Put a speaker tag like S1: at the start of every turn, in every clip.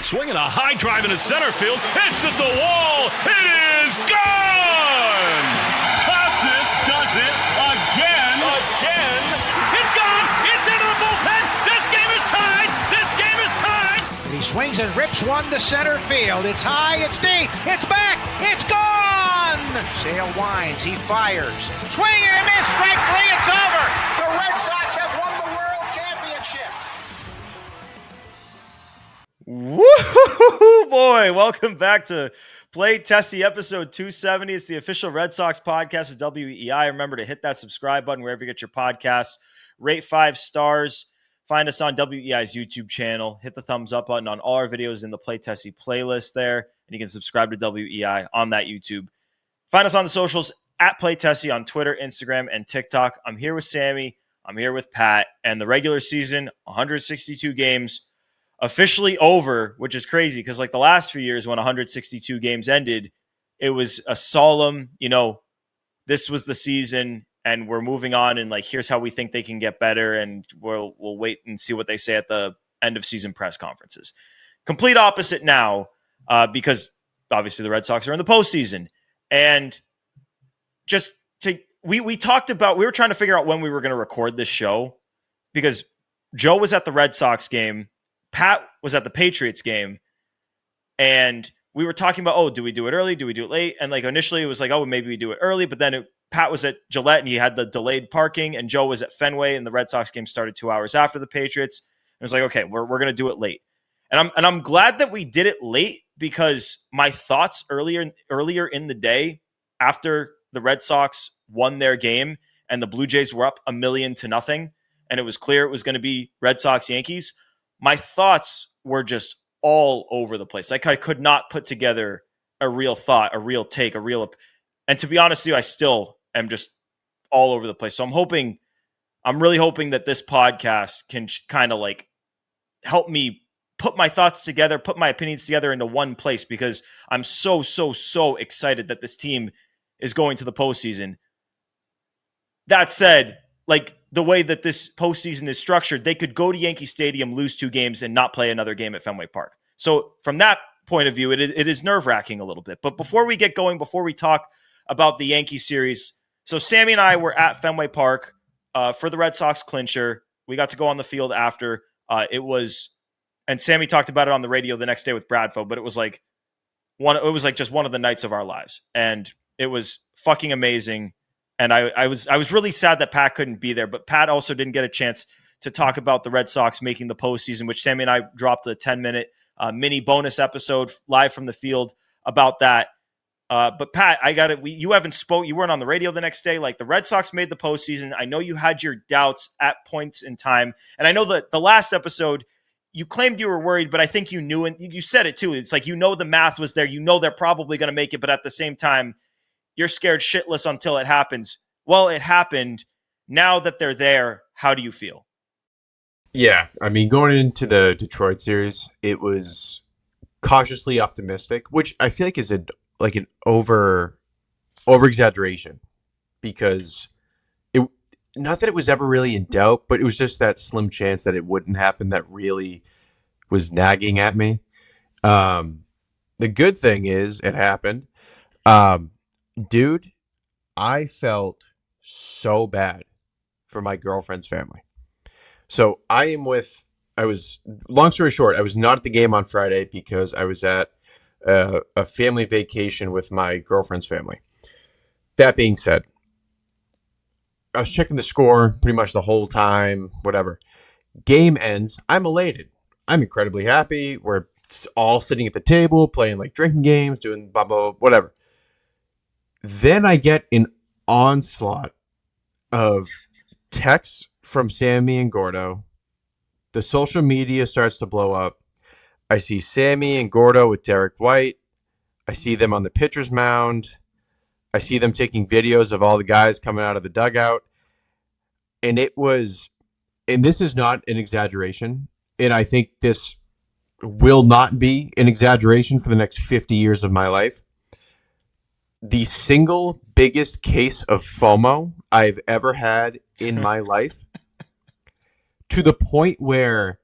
S1: Swinging a high drive into center field. It's at the wall. It is gone! Casas does it again. It's gone! It's into the bullpen! This game is tied!
S2: He swings and rips one to center field. It's high, it's deep, it's back, it's gone! Sale winds, he fires. Swing and a miss, strike three, it's over! The Red Sox have won the World Championship!
S3: Woo boy, welcome back to Play Tessie episode 270. It's the official Red Sox podcast at WEI. Remember to hit that subscribe button wherever you get your podcasts. Rate 5 stars. Find us on WEI's YouTube channel. Hit the thumbs up button on all our videos in the Play Tessie playlist there. And you can subscribe to WEI on that YouTube. Find us on the socials at Play Tessie on Twitter, Instagram, and TikTok. I'm here with Sammy. I'm here with Pat. And the regular season, 162 games, officially over, which is crazy because like the last few years when 162 games ended, it was a solemn, this was the season. And we're moving on, and like, here's how we think they can get better, and we'll wait and see what they say at the end of season press conferences. Complete opposite now, because obviously the Red Sox are in the postseason, and we were trying to figure out when we were going to record this show because Joe was at the Red Sox game, Pat was at the Patriots game, and we were talking about, do we do it early? Do we do it late? And like initially it was like, maybe we do it early, but then Pat was at Gillette and he had the delayed parking, and Joe was at Fenway, and the Red Sox game started 2 hours after the Patriots. And it was like, okay, we're going to do it late. And I'm glad that we did it late because my thoughts earlier in the day after the Red Sox won their game and the Blue Jays were up 1-0 and it was clear it was going to be Red Sox Yankees, my thoughts were just all over the place. Like I could not put together a real thought, a real take, and to be honest with you, I still am just all over the place. So I'm really hoping that this podcast can kind of like help me put my thoughts together, put my opinions together into one place, because I'm so excited that this team is going to the postseason. That said, like the way that this postseason is structured, they could go to Yankee Stadium, lose 2 games, and not play another game at Fenway Park. So from that point of view, it is nerve-wracking a little bit. But before we get going, before we talk about the Yankee series, so Sammy and I were at Fenway Park for the Red Sox clincher. We got to go on the field after. And Sammy talked about it on the radio the next day with Bradfo, but it was like just one of the nights of our lives. And it was fucking amazing. And I was really sad that Pat couldn't be there, but Pat also didn't get a chance to talk about the Red Sox making the postseason, which Sammy and I dropped a 10-minute mini bonus episode live from the field about that. But Pat, you haven't spoke. You weren't on the radio the next day. Like the Red Sox made the postseason. I know you had your doubts at points in time. And I know that the last episode you claimed you were worried, but I think you knew, and you said it too. It's like, the math was there. They're probably going to make it. But at the same time, you're scared shitless until it happens. Well, it happened. Now that they're there, how do you feel?
S4: Yeah. I mean, going into the Detroit series, it was cautiously optimistic, which I feel like is an over exaggeration, because not that it was ever really in doubt, but it was just that slim chance that it wouldn't happen that really was nagging at me. The good thing is it happened. Dude, I felt so bad for my girlfriend's family. So long story short, I was not at the game on Friday because I was at a family vacation with my girlfriend's family. That being said, I was checking the score pretty much the whole time, whatever. Game ends. I'm elated. I'm incredibly happy. We're all sitting at the table, playing like drinking games, doing blah, blah, whatever. Then I get an onslaught of texts from Sammy and Gordo. The social media starts to blow up. I see Sammy and Gordo with Derek White. I see them on the pitcher's mound. I see them taking videos of all the guys coming out of the dugout. And this is not an exaggeration. And I think this will not be an exaggeration for the next 50 years of my life. The single biggest case of FOMO I've ever had in my life, to the point where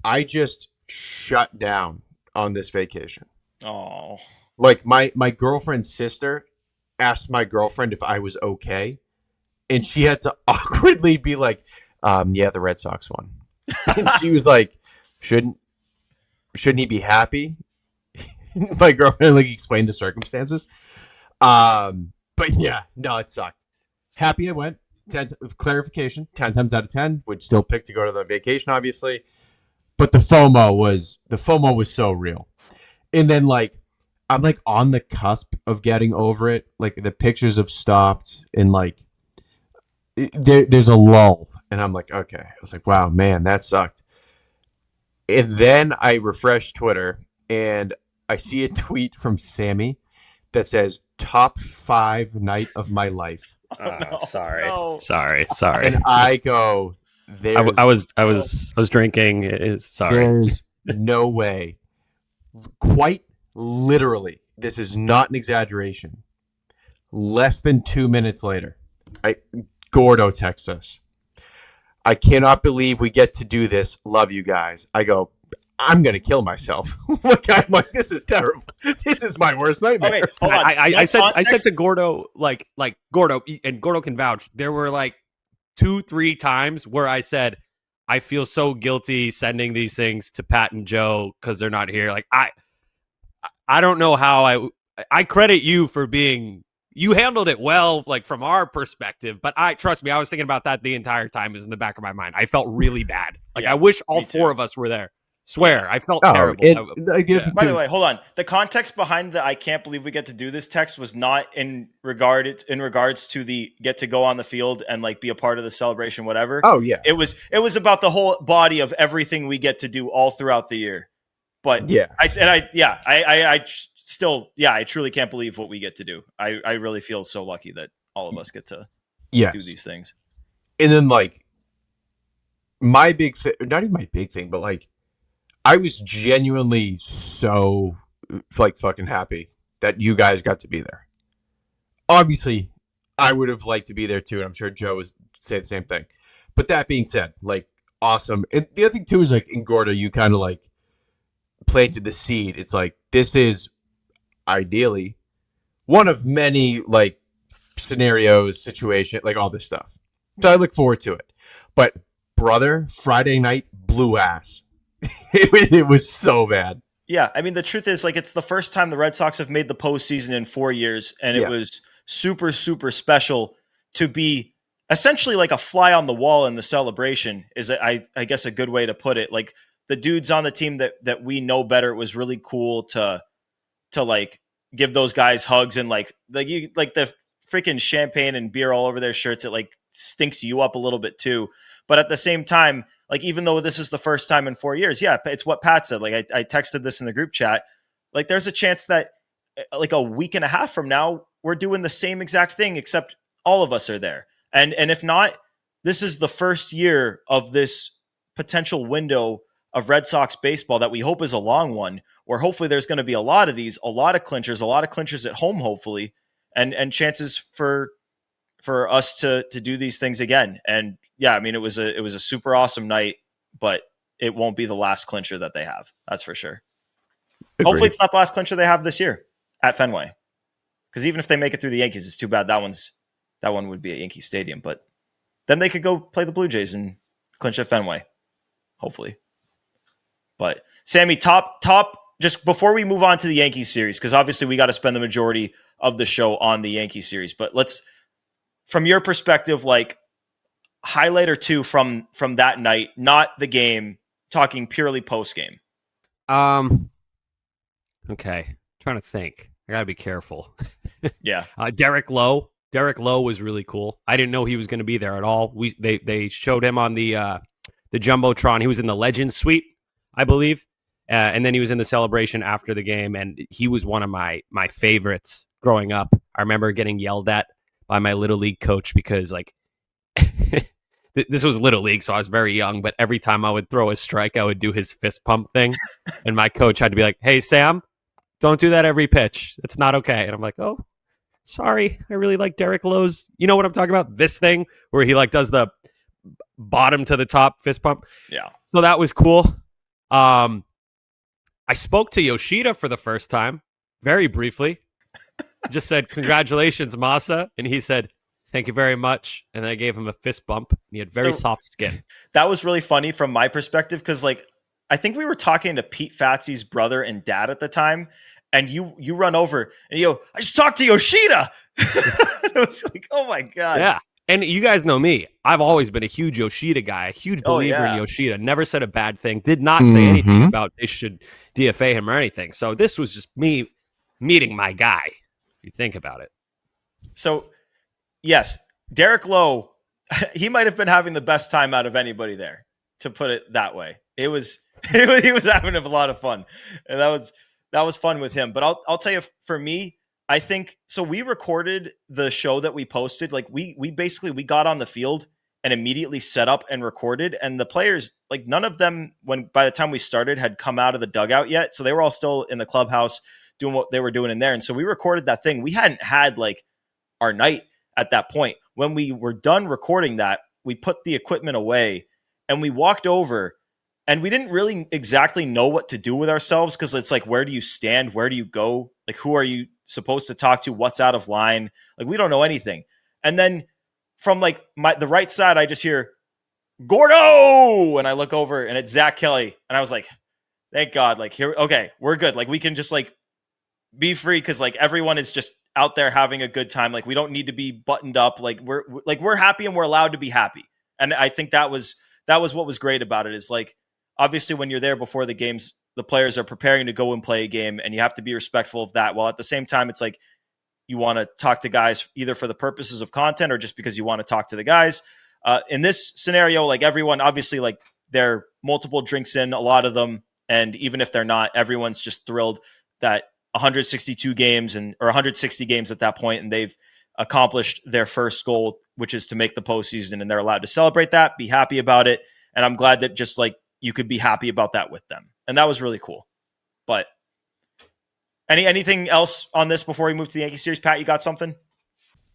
S4: I just shut down. on this vacation.
S3: Oh,
S4: Like my girlfriend's sister asked my girlfriend if I was okay, and she had to awkwardly be like, yeah, the Red Sox won. And she was like, shouldn't he be happy? My girlfriend like explained the circumstances. But yeah, no, it sucked. Happy I went. Clarification, 10 times out of 10 would still pick to go to the vacation, obviously. But the FOMO was so real. And then like I'm like on the cusp of getting over it. Like the pictures have stopped, and like there's a lull, and I'm like, okay. I was like, wow, man, that sucked. And then I refresh Twitter, and I see a tweet from Sammy that says top 5 night of my life.
S3: no,
S5: Sorry.
S3: no.
S5: Sorry.
S4: And I go,
S5: I was drinking. Sorry.
S4: There's no way. Quite literally, this is not an exaggeration. Less than 2 minutes later, Gordo texts us. I cannot believe we get to do this. Love you guys. I go, I'm going to kill myself. I'm like, this is terrible. This is my worst nightmare.
S3: Okay, hold on.
S5: I said to Gordo, like Gordo, and Gordo can vouch. There were like 2-3 times where I said, I feel so guilty sending these things to Pat and Joe because they're not here. Like I don't know how I credit you for you handled it well, like from our perspective. But trust me, I was thinking about that the entire time. It was in the back of my mind. I felt really bad. Like
S3: Yeah,
S5: I wish all
S3: me too.
S5: 4 of us were there. Swear, I felt terrible.
S3: By the way, hold on. The context behind the "I can't believe we get to do this" text was not in regards to the get to go on the field and like be a part of the celebration, whatever.
S4: Oh yeah,
S3: it was about the whole body of everything we get to do all throughout the year. But
S4: yeah,
S3: I truly can't believe what we get to do. I really feel so lucky that all of us get to do these things.
S4: And then like my big not even my big thing, but like I was genuinely so like fucking happy that you guys got to be there. Obviously, I would have liked to be there too, and I'm sure Joe would say the same thing. But that being said, like awesome. And the other thing too is like in Gordo, you kind of like planted the seed. It's like this is ideally one of many like scenarios, situation, like all this stuff. So I look forward to it. But brother, Friday night blew ass. It was so bad.
S3: Yeah, I mean, the truth is, like, it's the first time the Red Sox have made the postseason in 4 years, and it was super, super special to be essentially like a fly on the wall in the celebration is, I guess, a good way to put it. Like, the dudes on the team that we know better, it was really cool to like, give those guys hugs and, like the freaking champagne and beer all over their shirts, it, like, stinks you up a little bit, too. But at the same time, like, even though this is the first time in 4 years, yeah, it's what Pat said. Like, I texted this in the group chat. Like, there's a chance that like a week and a half from now, we're doing the same exact thing, except all of us are there. And if not, this is the first year of this potential window of Red Sox baseball that we hope is a long one, where hopefully there's going to be a lot of these, a lot of clinchers at home, hopefully, and chances for us to do these things again. And yeah, I mean, it was a super awesome night, but it won't be the last clincher that they have. That's for sure. Agreed. Hopefully it's not the last clincher they have this year at Fenway. Because even if they make it through the Yankees, it's too bad that one would be at Yankee Stadium. But then they could go play the Blue Jays and clinch at Fenway. Hopefully. But Sammy, top, just before we move on to the Yankees series, because obviously we got to spend the majority of the show on the Yankee series. But let's, from your perspective, like, highlight or two from that night, not the game, talking purely post game.
S5: Okay. Trying to think. I gotta be careful.
S3: Yeah.
S5: Derek Lowe was really cool. I didn't know he was going to be there at all. They showed him on the Jumbotron. He was in the Legends suite, I believe. And then he was in the celebration after the game, and he was one of my favorites growing up. I remember getting yelled at by my Little League coach because, like, this was Little League, so I was very young, but every time I would throw a strike, I would do his fist pump thing. And my coach had to be like, hey, Sam, don't do that every pitch. It's not okay. And I'm like, oh, sorry. I really like Derek Lowe's. You know what I'm talking about? This thing where he like does the bottom to the top fist pump.
S3: Yeah.
S5: So that was cool. I spoke to Yoshida for the first time, very briefly. Just said, "Congratulations, Masa," and he said, "Thank you very much." And I gave him a fist bump. And he had very soft skin.
S3: That was really funny from my perspective because, like, I think we were talking to Pete Fatsy's brother and dad at the time, and you run over and you go, "I just talked to Yoshida." It was like, oh my god.
S5: Yeah. And you guys know me. I've always been a huge Yoshida guy, a huge believer in
S3: yeah.
S5: Yoshida. Never said a bad thing. Did not say anything about they should DFA him or anything. So this was just me meeting my guy, if you think about it.
S3: So, yes, Derek Lowe, he might have been having the best time out of anybody there, to put it that way. He was having a lot of fun. And that was fun with him. But I'll tell you, for me, I think so. We recorded the show that we posted. Like we basically got on the field and immediately set up and recorded. And the players, like none of them, by the time we started, had come out of the dugout yet. So they were all still in the clubhouse doing what they were doing in there. And so we recorded that thing. We hadn't had like our night at that point. When we were done recording that, we put the equipment away and we walked over. And we didn't really exactly know what to do with ourselves because it's like, where do you stand? Where do you go? Like, who are you supposed to talk to? What's out of line? Like, we don't know anything. And then from like the right side, I just hear Gordo, and I look over and it's Zach Kelly, and I was like, thank God, like here, okay, we're good. Like we can just like be free because like everyone is just out there having a good time. Like we don't need to be buttoned up. Like we're happy and we're allowed to be happy. And I think that was what was great about it. Is like, obviously, when you're there before the games, the players are preparing to go and play a game, and you have to be respectful of that. While at the same time, it's like you want to talk to guys either for the purposes of content or just because you want to talk to the guys. In this scenario, like everyone, obviously, like they're multiple drinks in, a lot of them, and even if they're not, everyone's just thrilled that 162 games or 160 games at that point, and they've accomplished their first goal, which is to make the postseason, and they're allowed to celebrate that, be happy about it. And I'm glad that just like you could be happy about that with them. And that was really cool. But anything else on this before we move to the Yankee series? Pat, you got something?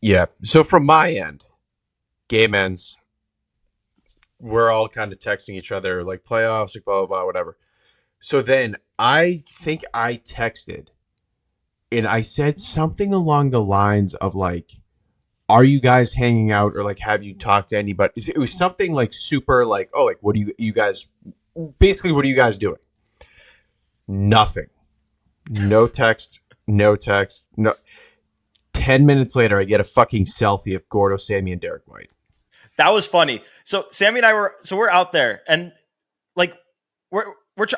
S4: Yeah. So from my end, game ends. We're all kind of texting each other, like playoffs, like blah, blah, blah, whatever. So then I think I texted and I said something along the lines of like, are you guys hanging out or like, have you talked to anybody? It was something like super like, oh, like, what do you guys, basically, what are you guys doing? Nothing. No text, no. 10 minutes later, I get a fucking selfie of Gordo, Sammy, and Derek White.
S3: That was funny. So Sammy and I we're out there and like,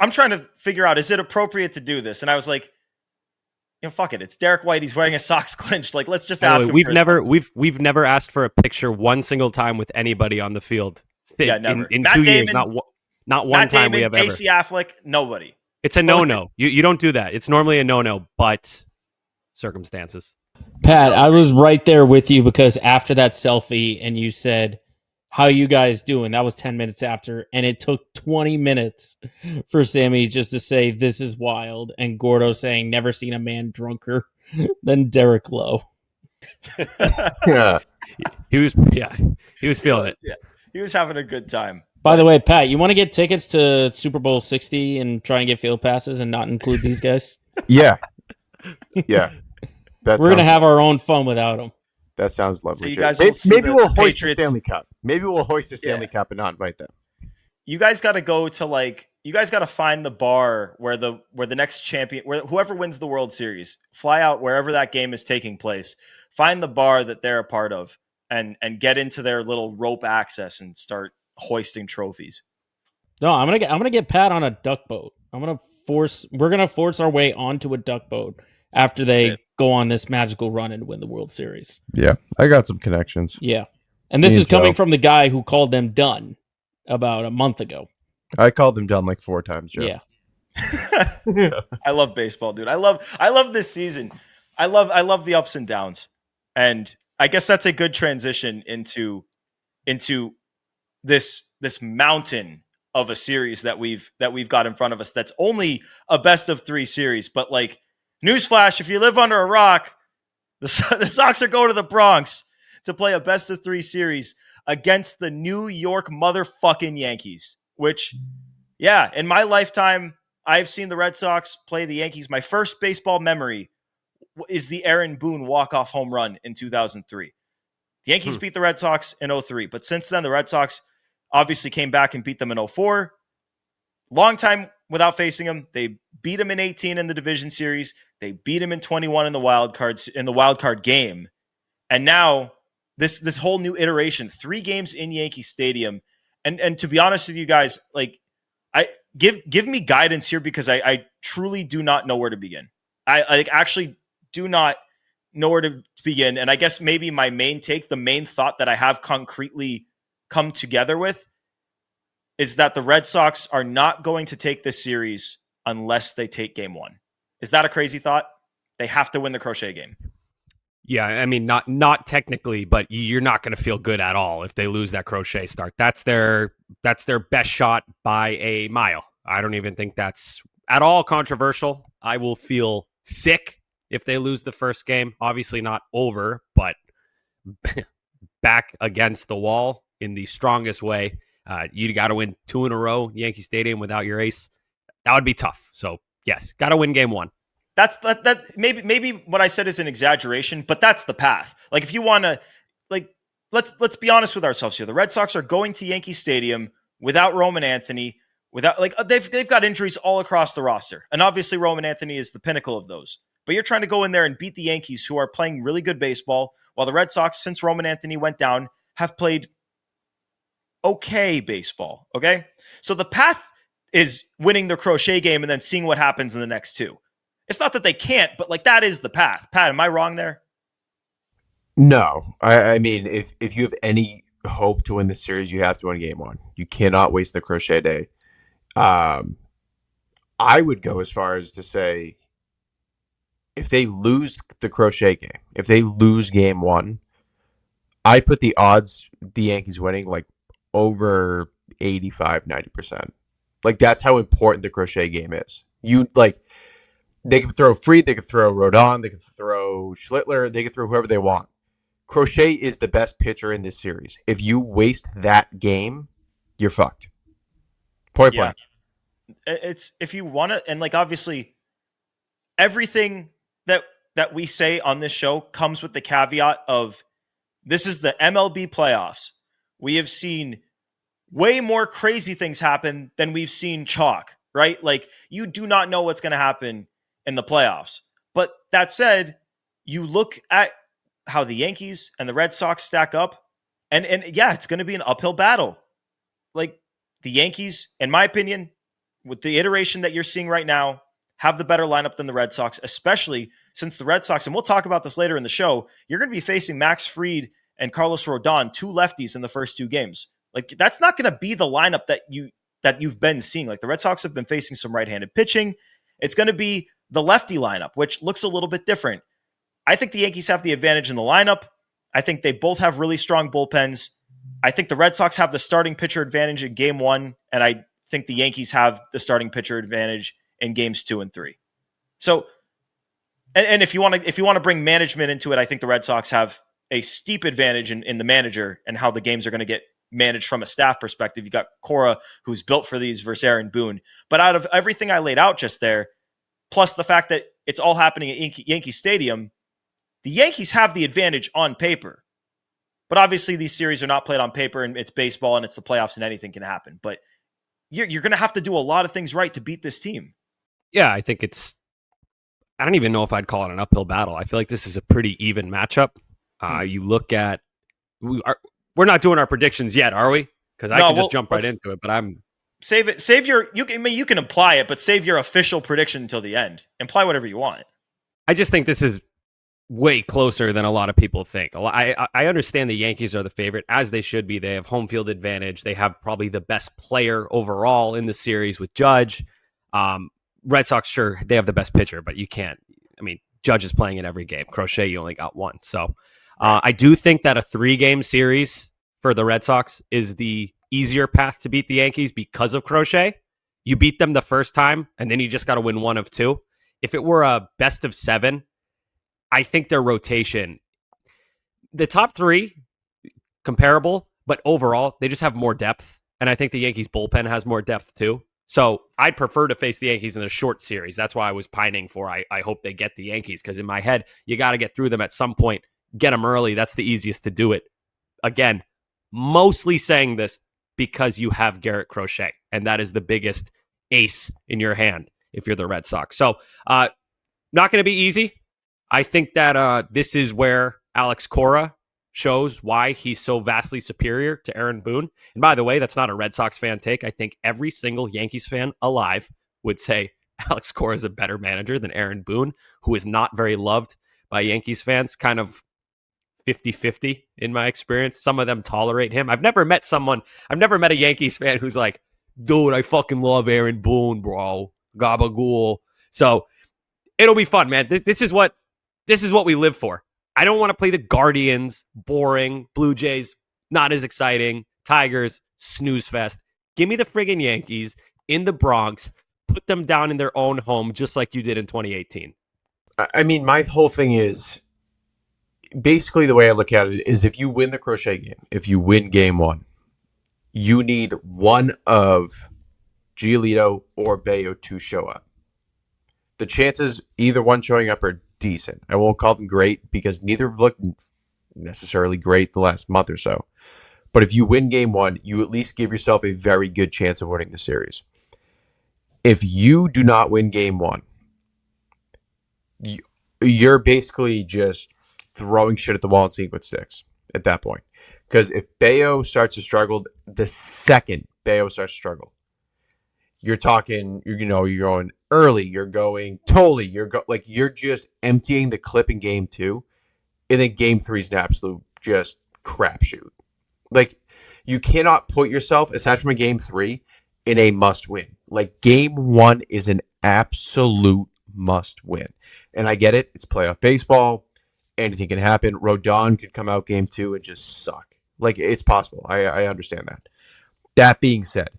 S3: I'm trying to figure out, is it appropriate to do this? And I was like, you know, fuck it. It's Derek White. He's wearing a Sox clinch. Like, let's just ask him.
S5: We've never asked for a picture one single time with anybody on the field.
S3: Yeah, never.
S5: In
S3: Matt
S5: 2
S3: Damon,
S5: years, not one
S3: Matt
S5: time
S3: Damon,
S5: we have
S3: Casey Affleck, nobody.
S5: It's a no-no. You don't do that. It's normally a no-no, but circumstances.
S6: Pat, I was right there with you because after that selfie and you said, how you guys doing? That was 10 minutes after, and it took 20 minutes for Sammy just to say, this is wild, and Gordo saying, never seen a man drunker than Derek Lowe.
S4: Yeah.
S5: He was feeling it.
S3: Yeah. He was having a good time.
S6: By the way, Pat, you want to get tickets to Super Bowl 60 and try and get field passes and not include these guys?
S4: Yeah. Yeah.
S6: We're going to have our own fun without them.
S4: That sounds lovely.
S3: So you guys will see
S4: maybe
S3: the
S4: we'll hoist
S3: Patriots.
S4: the Stanley Cup. Maybe we'll hoist the Stanley Cup and not invite them.
S3: You guys got to go to you guys got to find the bar where the next champion, where whoever wins the World Series, fly out wherever that game is taking place, find the bar that they're a part of and get into their little rope access and start hoisting trophies.
S6: No, I'm gonna get Pat on a duck boat. We're gonna force our way onto a duck boat after they go on this magical run and win the World Series.
S4: Yeah, I got some connections.
S6: Yeah. And this is coming from the guy who called them done about a month ago.
S4: I called them done like 4 times, Joe.
S6: Yeah.
S3: I love baseball, dude. I love this season. I love the ups and downs. And I guess that's a good transition into this mountain of a series that we've got in front of us. That's only a best of 3 series, but like, newsflash, if you live under a rock, the Sox are going to the Bronx to play a best of 3 series against the New York motherfucking Yankees, which, yeah, in my lifetime, I've seen the Red Sox play the Yankees. My first baseball memory is the Aaron Boone walk-off home run in 2003. The Yankees beat the Red Sox in 03, but since then, the Red Sox obviously came back and beat them in 04. Long time without facing them. They beat them in 18 in the division series. They beat them in 21 in the wild card game. And now this whole new iteration, 3 games in Yankee Stadium. And to be honest with you guys, like, I give me guidance here, because I truly do not know where to begin. I actually do not know where to begin. And I guess maybe my main thought that I have concretely come together with is that the Red Sox are not going to take this series unless they take game 1. Is that a crazy thought? They have to win the Crochet game.
S5: Yeah, I mean, not technically, but you're not going to feel good at all if they lose that Crochet start. That's their best shot by a mile. I don't even think that's at all controversial. I will feel sick if they lose the first game. Obviously not over, but back against the wall in the strongest way. You got to win 2 in a row, Yankee Stadium, without your ace. That would be tough. So yes, got to win game 1.
S3: That maybe what I said is an exaggeration, but that's the path. Like, if you want to, like, let's be honest with ourselves here. The Red Sox are going to Yankee Stadium without Roman Anthony, without, like, they've got injuries all across the roster, and obviously Roman Anthony is the pinnacle of those. But you're trying to go in there and beat the Yankees, who are playing really good baseball, while the Red Sox, since Roman Anthony went down, have played okay baseball. Okay, so the path is winning the Crochet game and then seeing what happens in the next 2. It's not that they can't, but, like, that is the path. Pat, am I wrong there?
S4: No. I mean, if you have any hope to win the series, you have to win game 1. You cannot waste the Crochet day. I would go as far as to say, if they lose the Crochet game, if they lose game 1, I put the odds the Yankees winning like over 85, 90%. Like, that's how important the Crochet game is. They could throw Fried, they could throw Rodon, they could throw Schlittler, they could throw whoever they want. Crochet is the best pitcher in this series. If you waste that game, you're fucked. Point blank.
S3: It's, if you want to, and, like, obviously everything that we say on this show comes with the caveat of, this is the MLB playoffs. We have seen way more crazy things happen than we've seen chalk, right? Like, you do not know what's going to happen in the playoffs. But that said, you look at how the Yankees and the Red Sox stack up, and yeah, it's going to be an uphill battle. Like, the Yankees, in my opinion, with the iteration that you're seeing right now, have the better lineup than the Red Sox, especially since the Red Sox, and we'll talk about this later in the show, you're going to be facing Max Fried and Carlos Rodon, 2 lefties in the first 2 games. Like, that's not going to be the lineup that you've been seeing. Like, the Red Sox have been facing some right-handed pitching. It's going to be the lefty lineup, which looks a little bit different. I think the Yankees have the advantage in the lineup. I think they both have really strong bullpens. I think the Red Sox have the starting pitcher advantage in game 1, and I think the Yankees have the starting pitcher advantage in games 2 and 3. So, and if you want to bring management into it, I think the Red Sox have a steep advantage in the manager and how the games are going to get managed from a staff perspective. You got Cora, who's built for these, versus Aaron Boone. But out of everything I laid out just there, plus the fact that it's all happening at Yankee Stadium, the Yankees have the advantage on paper. But obviously these series are not played on paper, and it's baseball and it's the playoffs and anything can happen. But you're going to have to do a lot of things right to beat this team.
S5: Yeah, I think I don't even know if I'd call it an uphill battle. I feel like this is a pretty even matchup. You look at, we're not doing our predictions yet, are we? Because I can just jump right into it, but I'm...
S3: Save your, you can imply it, but save your official prediction until the end. Imply whatever you want.
S5: I just think this is way closer than a lot of people think. I understand the Yankees are the favorite, as they should be. They have home field advantage. They have probably the best player overall in the series with Judge. Red Sox, sure, they have the best pitcher, but you can't. I mean, Judge is playing in every game. Crochet, you only got 1. So I do think that a 3-game series for the Red Sox is the easier path to beat the Yankees because of Crochet. You beat them the first time, and then you just got to win 1 of 2. If it were a best of 7, I think their rotation, the top 3, comparable, but overall, they just have more depth. And I think the Yankees bullpen has more depth too. So I'd prefer to face the Yankees in a short series. That's why I was pining for I hope they get the Yankees, because in my head, you got to get through them at some point, get them early. That's the easiest to do it. Again, mostly saying this because you have Garrett Crochet, and that is the biggest ace in your hand if you're the Red Sox. So not going to be easy. I think that this is where Alex Cora shows why he's so vastly superior to Aaron Boone. And by the way, that's not a Red Sox fan take. I think every single Yankees fan alive would say Alex Cora is a better manager than Aaron Boone, who is not very loved by Yankees fans, kind of 50-50 in my experience. Some of them tolerate him. I've never met a Yankees fan who's like, dude, I fucking love Aaron Boone, bro. Gabagool. So it'll be fun, man. This is what we live for. I don't want to play the Guardians, boring. Blue Jays, not as exciting. Tigers, snooze fest. Give me the friggin' Yankees in the Bronx. Put them down in their own home, just like you did in 2018.
S4: I mean, my whole thing is, basically the way I look at it is, if you win the Crochet game, if you win game one, you need one of Giolito or Bayo to show up. The chances either one showing up are decent. I won't call them great because neither have looked necessarily great the last month or so. But if you win game one, you at least give yourself a very good chance of winning the series. If you do not win game one, you're basically just throwing shit at the wall and seeing what sticks at that point. Because if Bayo starts to struggle, the second Bayo starts to struggle, you're talking, you're going early, you're going totally, you're just emptying the clip in game two, and then game three is an absolute just crapshoot. Like, you cannot put yourself, aside from a game three, in a must win. Like, game one is an absolute must win. And I get it, it's playoff baseball, anything can happen. Rodon could come out game two and just suck. Like, it's possible. I understand that. That being said,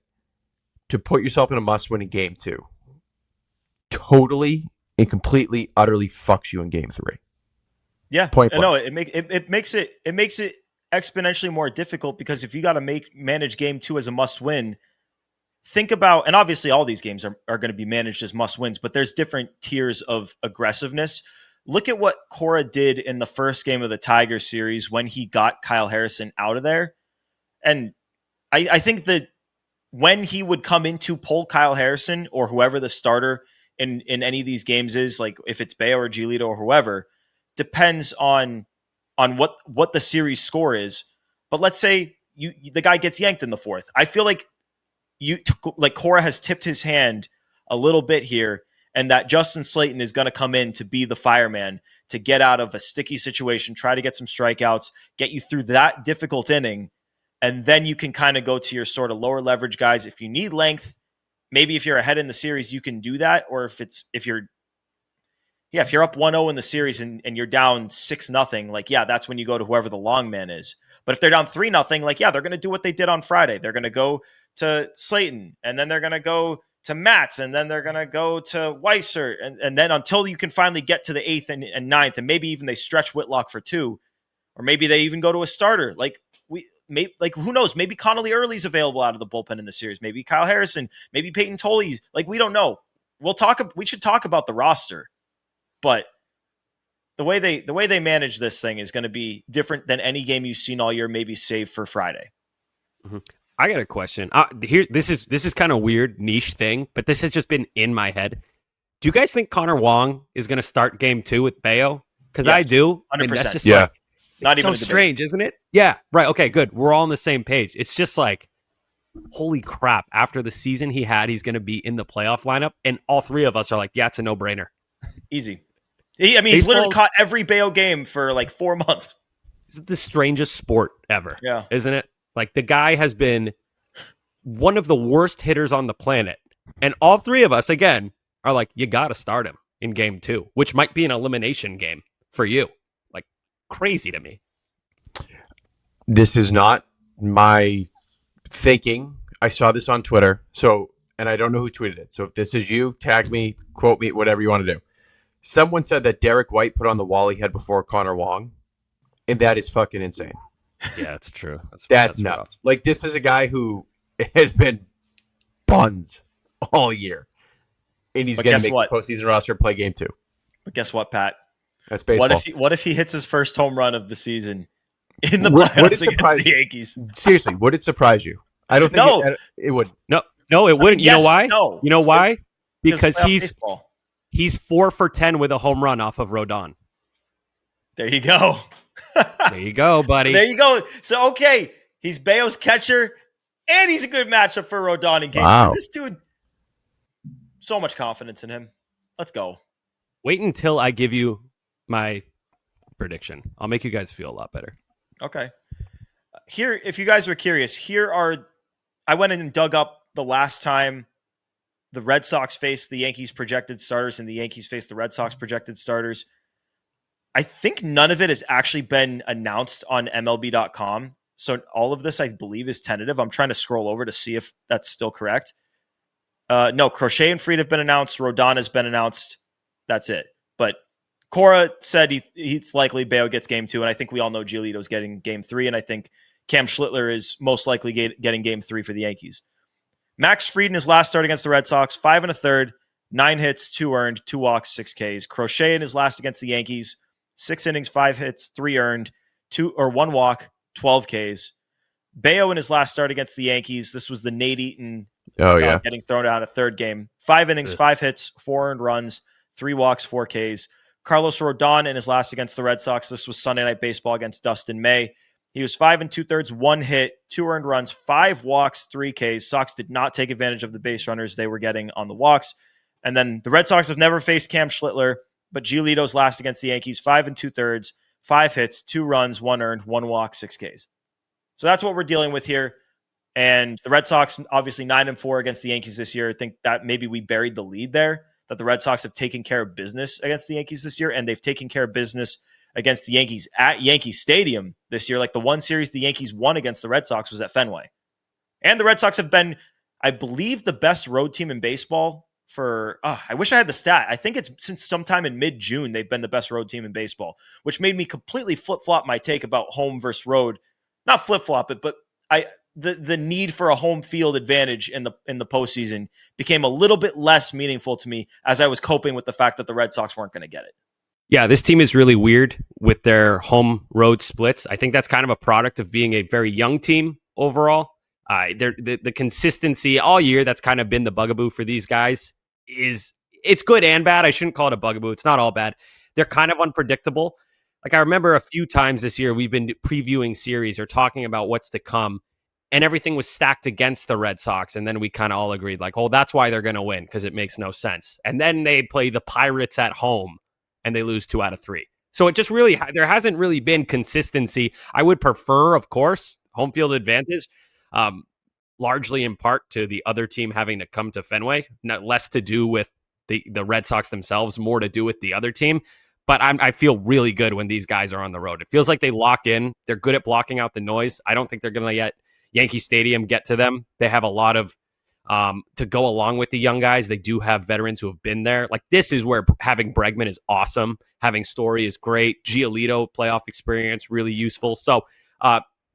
S4: to put yourself in a must-win in game two totally and completely, utterly fucks you in game three.
S3: Yeah,
S4: Point blank.
S3: no, it makes it exponentially more difficult, because if you got to manage game two as a must-win, think about, and obviously all these games are going to be managed as must-wins, but there's different tiers of aggressiveness. Look at what Cora did in the first game of the Tiger series when he got Kyle Harrison out of there. And I think that when he would come in to pull Kyle Harrison or whoever the starter in any of these games is, like if it's Bayo or Giolito or whoever, depends on what the series score is. But let's say the guy gets yanked in the fourth. I feel like Cora has tipped his hand a little bit here, and that Justin Slayton is going to come in to be the fireman to get out of a sticky situation, try to get some strikeouts, get you through that difficult inning. And then you can kind of go to your sort of lower leverage guys. If you need length, maybe if you're ahead in the series, you can do that. Or if you're up 1-0 in the series and you're down 6-0, like, yeah, that's when you go to whoever the long man is. But if they're down 3-0, like, yeah, they're going to do what they did on Friday. They're going to go to Slayton, and then they're going to go to Matz, and then they're going to go to Weiser. And then until you can finally get to the 8th and 9th, and maybe even they stretch Whitlock for 2, or maybe they even go to a starter. Who knows? Maybe Connolly Early's available out of the bullpen in the series. Maybe Kyle Harrison. Maybe Peyton Tolley. Like, we don't know. We should talk about the roster, but the way they manage this thing is going to be different than any game you've seen all year, maybe save for Friday.
S5: Mm-hmm. I got a question. This is kind of weird niche thing, but this has just been in my head. Do you guys think Connor Wong is going to start game 2 with Bayo? Because yes, I do.
S3: 100%.
S5: That's just
S4: yeah.
S3: Not even
S5: so strange, isn't it? Yeah, right. Okay, good. We're all on the same page. It's just like, holy crap. After the season he had, he's going to be in the playoff lineup. And all three of us are like, yeah, it's a no-brainer.
S3: Easy. He's literally caught every Bayo game for like 4 months.
S5: This is the strangest sport ever.
S3: Yeah.
S5: Isn't it? Like, the guy has been one of the worst hitters on the planet. And all three of us, again, are like, you got to start him in game 2, which might be an elimination game for you. Like, crazy to me.
S4: This is not my thinking. I saw this on Twitter. And I don't know who tweeted it. So if this is you, tag me, quote me, whatever you want to do. Someone said that Derek White put on the wall he had before Connor Wong. And that is fucking insane.
S5: Yeah, that's true.
S4: That's nuts. Like, this is a guy who has been buns all year. And he's
S3: But
S4: going
S3: guess
S4: to make
S3: what?
S4: the postseason roster, play game 2.
S3: But guess what, Pat?
S4: That's baseball.
S3: What if he hits his first home run of the season in the
S4: Would
S3: playoffs
S4: it surprise
S3: against the
S4: you?
S3: Yankees?
S4: Seriously, would it surprise you? I don't think
S3: No.
S4: it would.
S5: No, it wouldn't. You know
S3: yes,
S5: why?
S3: no.
S5: You know why? Because
S3: playoff
S5: he's
S3: baseball.
S5: 4 for 10 with a home run off of Rodon.
S3: There you go.
S5: There you go, buddy.
S3: There you go. So, okay, he's Bayo's catcher, and he's a good matchup for Rodon in game 2. This dude, so much confidence in him. Let's go.
S5: Wait until I give you my prediction. I'll make you guys feel a lot better.
S3: Okay. Here, if you guys were curious, I went in and dug up the last time the Red Sox faced the Yankees projected starters and the Yankees faced the Red Sox projected starters. I think none of it has actually been announced on MLB.com. So all of this, I believe, is tentative. I'm trying to scroll over to see if that's still correct. No, Crochet and Fried have been announced. Rodon has been announced. That's it. But Cora said he's likely Bayo gets game 2, and I think we all know Giolito's getting game 3, and I think Cam Schlittler is most likely getting game 3 for the Yankees. Max Fried in his last start against the Red Sox, 5 1/3, 9 hits, 2 earned, 2 walks, 6 Ks. Crochet in his last against the Yankees, 6 innings, 5 hits, 3 earned, 1 walk, 12 Ks. Bayo in his last start against the Yankees, this was the Nate Eaton getting thrown out a third game. 5 innings, 5 hits, 4 earned runs, 3 walks, 4 Ks. Carlos Rodon in his last against the Red Sox, this was Sunday Night Baseball against Dustin May. He was 5 2/3, 1 hit, 2 earned runs, 5 walks, 3 Ks. Sox did not take advantage of the base runners they were getting on the walks. And then the Red Sox have never faced Cam Schlittler, but Giolito's last against the Yankees, 5 2/3, 5 hits, 2 runs, 1 earned, 1 walk, 6 Ks. So that's what we're dealing with here. And the Red Sox, obviously 9-4 against the Yankees this year. I think that maybe we buried the lead there, that the Red Sox have taken care of business against the Yankees this year, and they've taken care of business against the Yankees at Yankee Stadium this year. Like the one series the Yankees won against the Red Sox was at Fenway. And the Red Sox have been, I believe, the best road team in baseball for, I wish I had the stat. I think it's since sometime in mid-June, they've been the best road team in baseball, which made me completely flip-flop my take about home versus road. Not flip-flop it, but the need for a home field advantage in the postseason became a little bit less meaningful to me as I was coping with the fact that the Red Sox weren't going to get it.
S5: Yeah, this team is really weird with their home road splits. I think that's kind of a product of being a very young team overall. The consistency all year that's kind of been the bugaboo for these guys it's good and bad. I shouldn't call it a bugaboo. It's not all bad. They're kind of unpredictable. Like I remember a few times this year we've been previewing series or talking about what's to come, and everything was stacked against the Red Sox, and then we kind of all agreed like, oh, that's why they're going to win because it makes no sense. And then they play the Pirates at home and they lose 2 out of 3. So it just really, there hasn't really been consistency. I would prefer, of course, home field advantage, largely in part to the other team having to come to Fenway, less to do with the Red Sox themselves, more to do with the other team. But I feel really good when these guys are on the road. It feels like they lock in. They're good at blocking out the noise. I don't think they're going to let Yankee Stadium get to them. They have a lot of to go along with the young guys. They do have veterans who have been there. Like this is where having Bregman is awesome. Having Story is great. Giolito playoff experience, really useful. So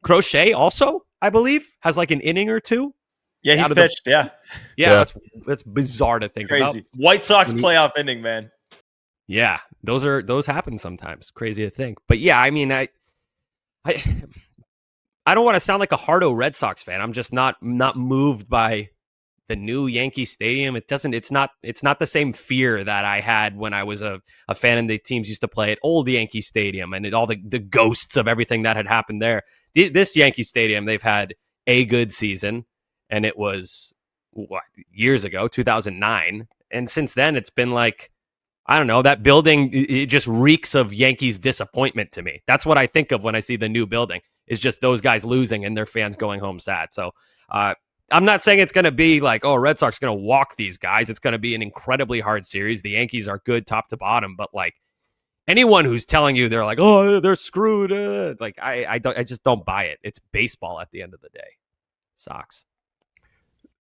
S5: Crochet also, I believe, has like an inning or 2.
S3: Yeah, he's pitched. Yeah.
S5: That's bizarre to think
S3: Crazy.
S5: about.
S3: White Sox playoff inning, man.
S5: Yeah, those happen sometimes. Crazy to think. But yeah, I mean, I don't want to sound like a hardo Red Sox fan. I'm just not moved by the new Yankee Stadium. It's not the same fear that I had when I was a fan and the teams used to play at old Yankee Stadium and all the ghosts of everything that had happened there. This Yankee Stadium, they've had a good season, and it was years ago, 2009. And since then, it's been like, I don't know, that building, it just reeks of Yankees disappointment to me. That's what I think of when I see the new building. It's just those guys losing and their fans going home sad. So I'm not saying it's going to be like, oh, Red Sox are going to walk these guys. It's going to be an incredibly hard series. The Yankees are good top to bottom, but like anyone who's telling you they're like, oh, they're screwed, like I just don't buy it. It's baseball at the end of the day. Sox.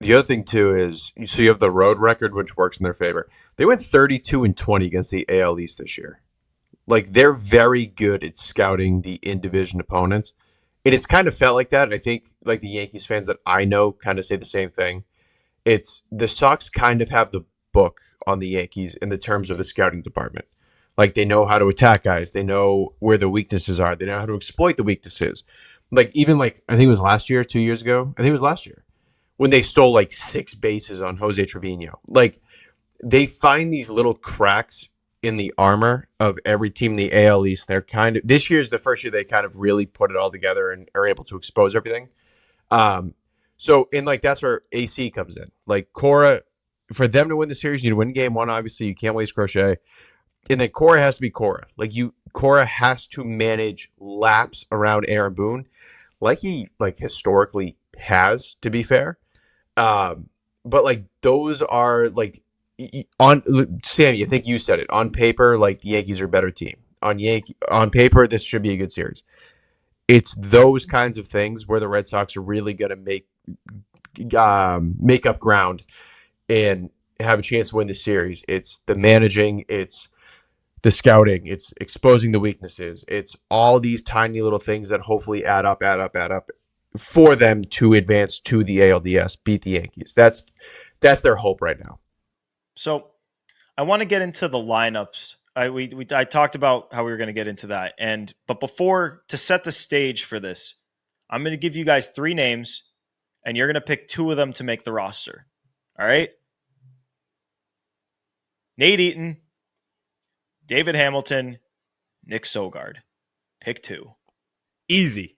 S4: The other thing too is, so you have the road record, which works in their favor. They went 32-20 against the AL East this year. Like they're very good at scouting the in-division opponents. And it's kind of felt like that. I think like the Yankees fans that I know kind of say the same thing. It's the Sox kind of have the book on the Yankees in the terms of the scouting department. Like they know how to attack guys. They know where the weaknesses are. They know how to exploit the weaknesses. Like even like I think it was last year, 2 years ago. I think it was last year when they stole like 6 bases on Jose Trevino. Like they find these little cracks in the armor of every team in the AL East. They're kind of this year is the first year they kind of really put it all together and are able to expose everything. So and like that's where AC comes in. Like Cora, for them to win the series, you need to win game one. Obviously, you can't waste Crochet. And then Cora has to be Cora. Cora has to manage laps around Aaron Boone, like he historically has. To be fair, but like those are like on Sammy. I think you said it on paper. Like the Yankees are a better team on paper. This should be a good series. It's those kinds of things where the Red Sox are really going to make up ground and have a chance to win the series. It's the managing. It's the scouting, it's exposing the weaknesses. It's all these tiny little things that hopefully add up for them to advance to the ALDS, beat the Yankees. That's their hope right now.
S3: So I want to get into the lineups. I talked about how we were going to get into that. But before, to set the stage for this, I'm going to give you guys 3 names, and you're going to pick 2 of them to make the roster. All right? Nate Eaton, David Hamilton, Nick Sogard. Pick 2.
S5: Easy.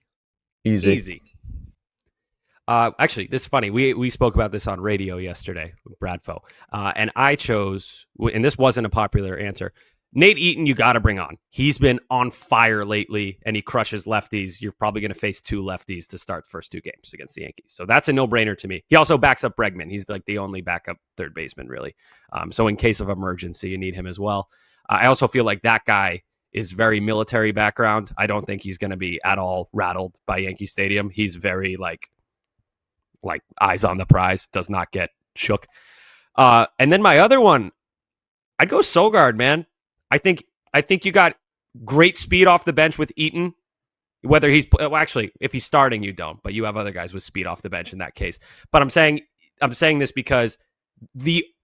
S5: Actually, this is funny. We spoke about this on radio yesterday with Bradfo. And I chose, and this wasn't a popular answer, Nate Eaton, you got to bring on. He's been on fire lately, and he crushes lefties. You're probably going to face 2 lefties to start the first 2 games against the Yankees. So that's a no-brainer to me. He also backs up Bregman. He's like the only backup third baseman, really. So in case of emergency, you need him as well. I also feel like that guy is very military background. I don't think he's going to be at all rattled by Yankee Stadium. He's very like eyes on the prize, does not get shook. And then my other one, I'd go Sogard, man. I think you got great speed off the bench with Eaton. Whether he's actually, if he's starting, you don't, but you have other guys with speed off the bench in that case. But I'm saying this because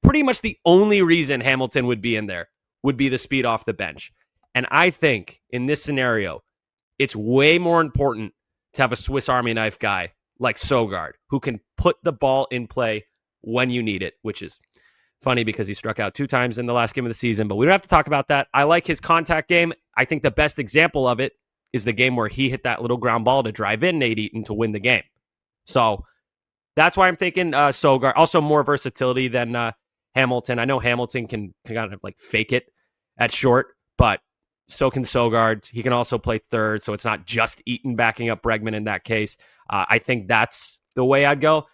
S5: pretty much the only reason Hamilton would be in there would be the speed off the bench. And I think in this scenario, it's way more important to have a Swiss Army knife guy like Sogard, who can put the ball in play when you need it, which is funny because he struck out 2 times in the last game of the season, but we don't have to talk about that. I like his contact game. I think the best example of it is the game where he hit that little ground ball to drive in Nate Eaton to win the game. So that's why I'm thinking Sogard. Also more versatility than Hamilton. I know Hamilton can kind of like fake it at short, but so can Sogard. He can also play third, so it's not just Eaton backing up Bregman in that case. I think that's the way I'd go.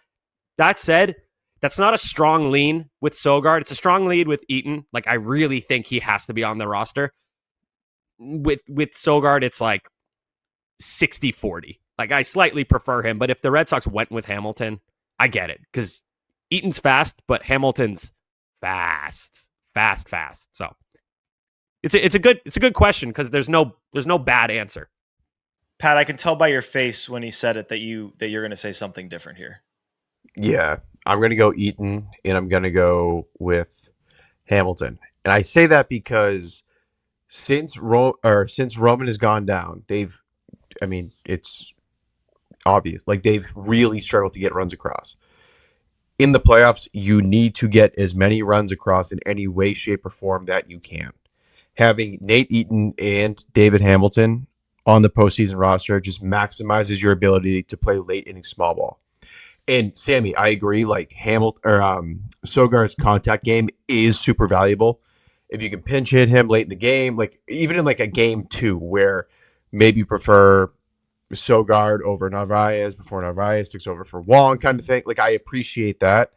S5: That said, that's not a strong lean with Sogard. It's a strong lead with Eaton. Like, I really think he has to be on the roster. With Sogard, it's like 60-40. Like, I slightly prefer him, but if the Red Sox went with Hamilton, I get it, because Eaton's fast, but Hamilton's fast. So it's a good question because there's no bad answer.
S3: Pat, I can tell by your face when he said it that you're going to say something different here.
S4: Yeah, I'm going to go Eaton, and I'm going to go with Hamilton. And I say that because since Roman has gone down, it's obvious. Like, they've really struggled to get runs across. In the playoffs, you need to get as many runs across in any way, shape, or form that you can. Having Nate Eaton and David Hamilton on the postseason roster just maximizes your ability to play late inning small ball. And Sammy, I agree. Like Sogard's contact game is super valuable. If you can pinch hit him late in the game, like even in like a game 2 where maybe you prefer Sogard over Narvaez before Narvaez takes over for Wong kind of thing. Like, I appreciate that.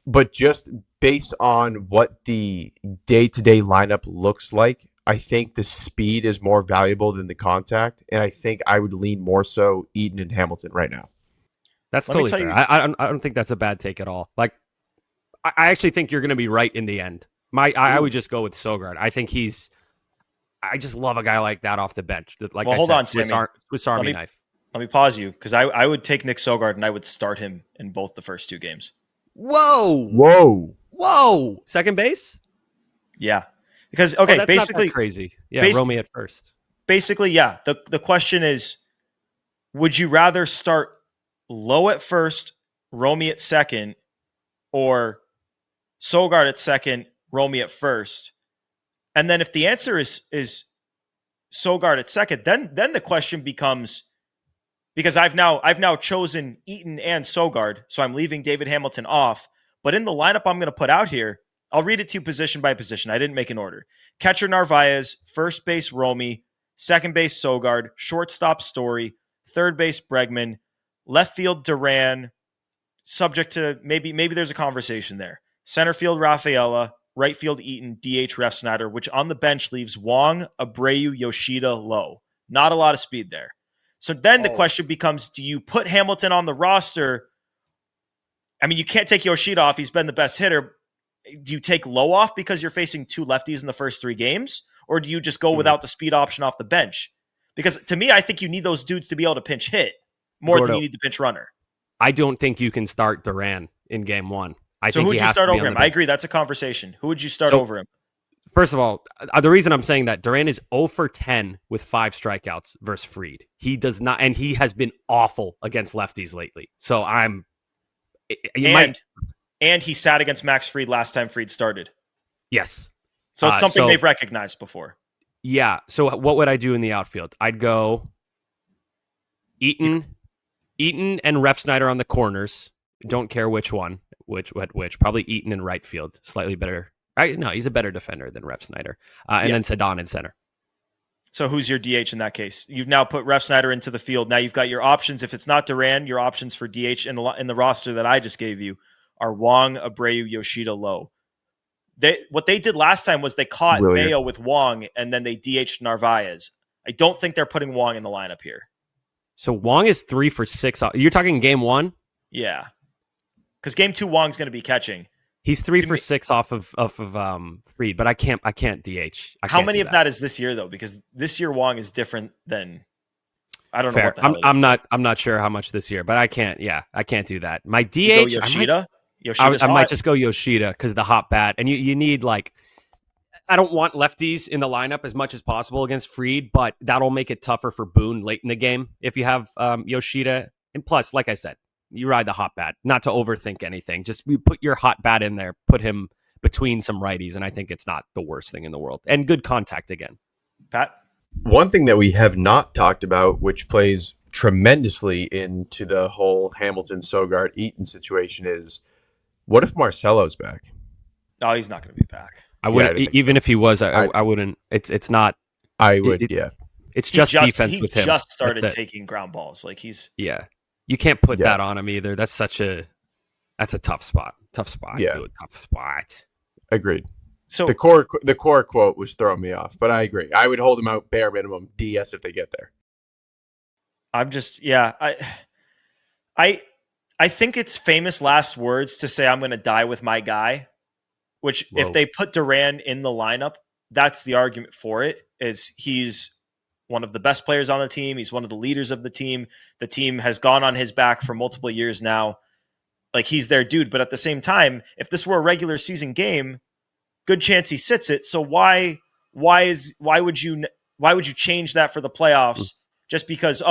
S4: But just based on what the day-to-day lineup looks like, I think the speed is more valuable than the contact. And I think I would lean more so Eaton and Hamilton right now.
S5: That's totally fair. I don't think that's a bad take at all. Like, I actually think you're going to be right in the end. I would just go with Sogard. I think I just love a guy like that off the bench. Like, well, hold on, Swiss Army knife.
S3: Let me pause you because I would take Nick Sogard and I would start him in both the first 2 games.
S5: Whoa. Second base?
S3: Yeah. Because, okay,
S5: that's
S3: basically,
S5: not that crazy. Yeah, Romy at first.
S3: Basically, yeah. The question is, would you rather start Lowe at first, Romy at second, or Sogard at second, Romy at first? And then if the answer is Sogard at second, then the question becomes, because I've now chosen Eaton and Sogard, so I'm leaving David Hamilton off. But in the lineup I'm going to put out here, I'll read it to you position by position. I didn't make an order. Catcher Narvaez, first base Romy, second base Sogard, shortstop Story, third base Bregman, left field Duran, subject to maybe there's a conversation there. Center field Rafaela, right field Eaton, DH Refsnyder, which on the bench leaves Wong, Abreu, Yoshida, Lowe. Not a lot of speed there. So then the question becomes, do you put Hamilton on the roster? I mean, you can't take Yoshida off. He's been the best hitter. Do you take Lowe off because you're facing two lefties in the first 3 games? Or do you just go without the speed option off the bench? Because to me, I think you need those dudes to be able to pinch hit more
S5: Gordo,
S3: than you need the pinch runner.
S5: I don't think you can start Duran in game 1. I
S3: So
S5: think
S3: who would
S5: he
S3: you
S5: has
S3: start
S5: to be
S3: over
S5: on
S3: him?
S5: the
S3: I
S5: bench.
S3: agree. That's a conversation. Who would you start over him?
S5: First of all, the reason I'm saying that Duran is 0 for 10 with 5 strikeouts versus Fried. He does not, and he has been awful against lefties lately. So and
S3: he sat against Max Fried last time Fried started.
S5: Yes.
S3: So it's something they've recognized before.
S5: Yeah. So what would I do in the outfield? I'd go Eaton and Refsnyder on the corners. Don't care which one, which. Probably Eaton in right field, slightly better. No, he's a better defender than Refsnyder. And then Ceddanne in center.
S3: So who's your DH in that case? You've now put Refsnyder into the field. Now you've got your options. If it's not Duran, your options for DH in the roster that I just gave you are Wong, Abreu, Yoshida, Lowe. What they did last time was they caught Mayo with Wong, and then they DH'd Narvaez. I don't think they're putting Wong in the lineup here.
S5: So Wong is 3 for 6. You're talking game 1?
S3: Yeah. Because game 2, Wong's going to be catching.
S5: He's 3 for 6 off of Fried, but I can't DH.
S3: How many of that is this year though? Because this year Wong is different than I don't know what the hell
S5: I'm not sure how much this year, but I can't do that. My DH,
S3: Yoshida?
S5: I might just go Yoshida because the hot bat, and you need I don't want lefties in the lineup as much as possible against Fried, but that'll make it tougher for Boone late in the game if you have Yoshida. And plus, like I said, you ride the hot bat, not to overthink anything. Just you put your hot bat in there, put him between some righties, and I think it's not the worst thing in the world. And good contact again.
S3: Pat?
S4: One thing that we have not talked about, which plays tremendously into the whole Hamilton, Sogard, Eaton situation is, what if Marcelo's back?
S3: No, he's not going to be back.
S5: I wouldn't, even if he was, I wouldn't. It's not.
S4: I would, yeah.
S5: It's just defense with him.
S3: He just started taking ground balls.
S5: Yeah. You can't put that on him either. That's a tough spot.
S4: Yeah.
S5: Dude, tough spot.
S4: Agreed.
S3: So
S4: the core quote was throwing me off, but I agree. I would hold him out bare minimum DS if they get there.
S3: I'm just, I think it's famous last words to say I'm going to die with my guy, which if they put Duran in the lineup, that's the argument for it, is he's one of the best players on the team. He's one of the leaders of the team. The team has gone on his back for multiple years now. He's their dude. But at the same time, if this were a regular season game, good chance he sits it. So why would you change that for the playoffs just because,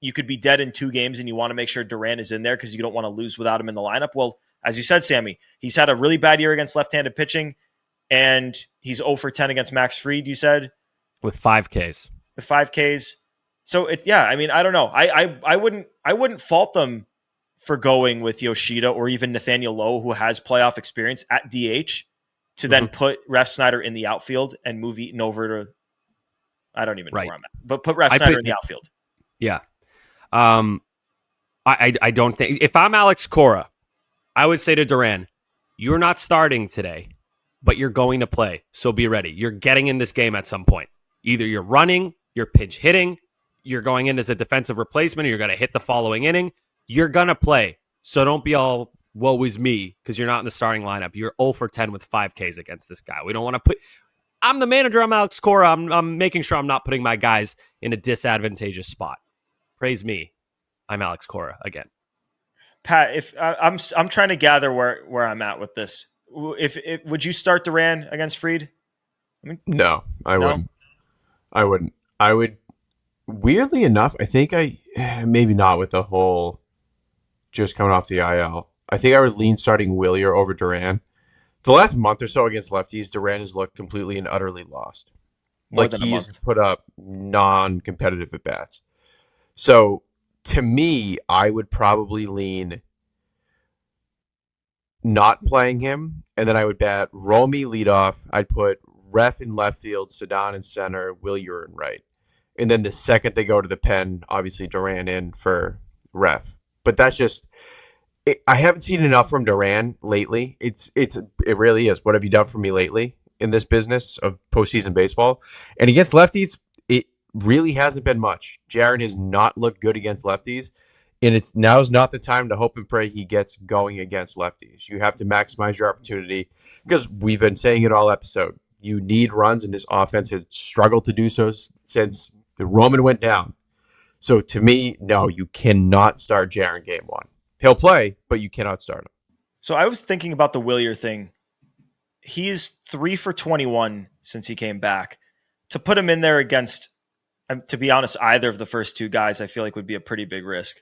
S3: you could be dead in 2 games and you want to make sure Duran is in there because you don't want to lose without him in the lineup? Well, as you said, Sammy, he's had a really bad year against left-handed pitching, and he's 0 for 10 against Max Fried, you said?
S5: With 5 Ks.
S3: With 5 Ks. So I don't know. I wouldn't fault them for going with Yoshida or even Nathaniel Lowe, who has playoff experience at DH, to then put Refsnyder in the outfield and move Eaton over to, I don't even know where I'm at, but put Refsnyder in the outfield.
S5: Yeah. I don't think, if I'm Alex Cora, I would say to Duran, you're not starting today, but you're going to play. So be ready. You're getting in this game at some point. Either you're running, you're pinch hitting, you're going in as a defensive replacement, or you're going to hit the following inning. You're going to play. So don't be all, woe is me, because you're not in the starting lineup. You're 0 for 10 with 5 Ks against this guy. We don't want to put... I'm the manager. I'm Alex Cora. I'm making sure I'm not putting my guys in a disadvantageous spot. Praise me. I'm Alex Cora again.
S3: Pat, if I'm trying to gather where I'm at with this. If would you start Duran against Fried? I mean,
S4: No, I
S3: No?
S4: wouldn't. I wouldn't. I would. Weirdly enough, I think maybe not with the whole just coming off the IL. I think I would lean starting Willier over Duran. The last month or so against lefties, Duran has looked completely and utterly lost.
S3: More
S4: Like
S3: than a
S4: he's
S3: month.
S4: put up non-competitive at bats. So to me, I would probably lean not playing him, and then I would bat Romy leadoff. I'd put Ref in left field, Ceddanne in center, Willier in right. And then the second they go to the pen, obviously Duran in for Ref. But that's just I haven't seen enough from Duran lately. It really is. What have you done for me lately in this business of postseason baseball? And against lefties, it really hasn't been much. Jaron has not looked good against lefties, and now's not the time to hope and pray he gets going against lefties. You have to maximize your opportunity because we've been saying it all episode. You need runs, and this offense has struggled to do so since the Roman went down. So to me, no, you cannot start Jaron game one. He'll play, but you cannot start him.
S3: So I was thinking about the Willier thing. He's 3 for 21 since he came back. To put him in there against, to be honest, either of the first two guys, I feel like would be a pretty big risk.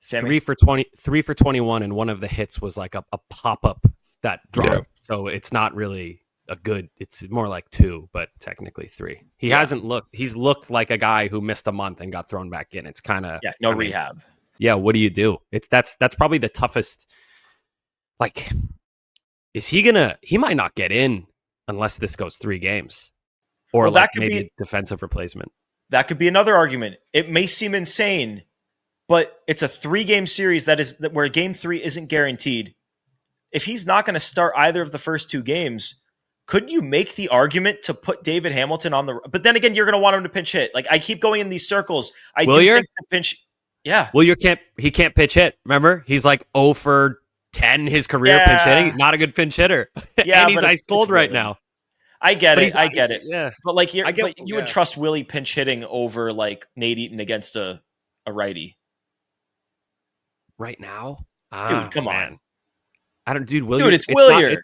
S3: Sammy?
S5: 3 for 21, and one of the hits was like a pop-up that dropped.
S4: Yeah.
S5: So it's not really a good, it's more like 2, but technically 3. He's looked like a guy who missed a month and got thrown back in. It's kind of
S3: Rehab.
S5: Yeah, what do you do? That's probably the toughest. Like, he might not get in unless this goes 3 games. Or
S3: Well,
S5: like maybe a defensive replacement.
S3: That could be another argument. It may seem insane, but it's a 3-game series where game 3 isn't guaranteed. If he's not going to start either of the first 2 games, couldn't you make the argument to put David Hamilton on the? But then again, you're going to want him to pinch hit. Like I keep going in these circles. I do think the pinch. Yeah.
S5: Well, he can't pitch hit. Remember, he's like 0 for 10 his career pinch hitting. Not a good pinch hitter.
S3: Yeah,
S5: and he's ice cold right now.
S3: I get it. I get it.
S5: Yeah,
S3: but like you would trust Willie pinch hitting over like Nate Eaton against a righty
S5: right now,
S3: dude. Come on.
S5: I don't, dude. Willier,
S3: dude, it's Willier.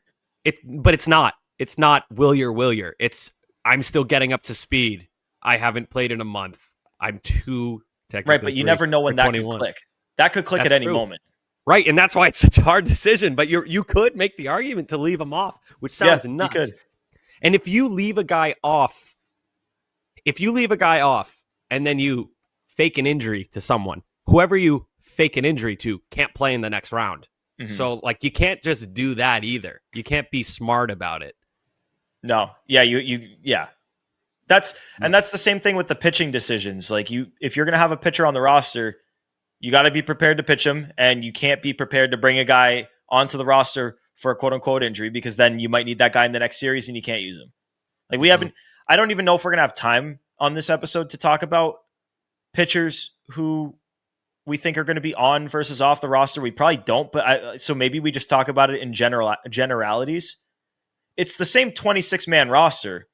S5: But it's not. It's not Willier. It's I'm still getting up to speed. I haven't played in a month. I'm too.
S3: Right, but you never know when that
S5: 21.
S3: could click. That could click at any moment.
S5: Right, and that's why it's such a hard decision. But you could make the argument to leave him off, which sounds nuts.
S3: You could.
S5: And if you leave a guy off, and then you fake an injury to someone, whoever you fake an injury to can't play in the next round. Mm-hmm. So like you can't just do that either. You can't be smart about it.
S3: No, yeah, yeah. That's the same thing with the pitching decisions. Like if you're going to have a pitcher on the roster, you got to be prepared to pitch him, and you can't be prepared to bring a guy onto the roster for a quote unquote injury because then you might need that guy in the next series and you can't use him. Like we haven't. I don't even know if we're going to have time on this episode to talk about pitchers who we think are going to be on versus off the roster. We probably don't, but so maybe we just talk about it in generalities. It's the same 26-man roster,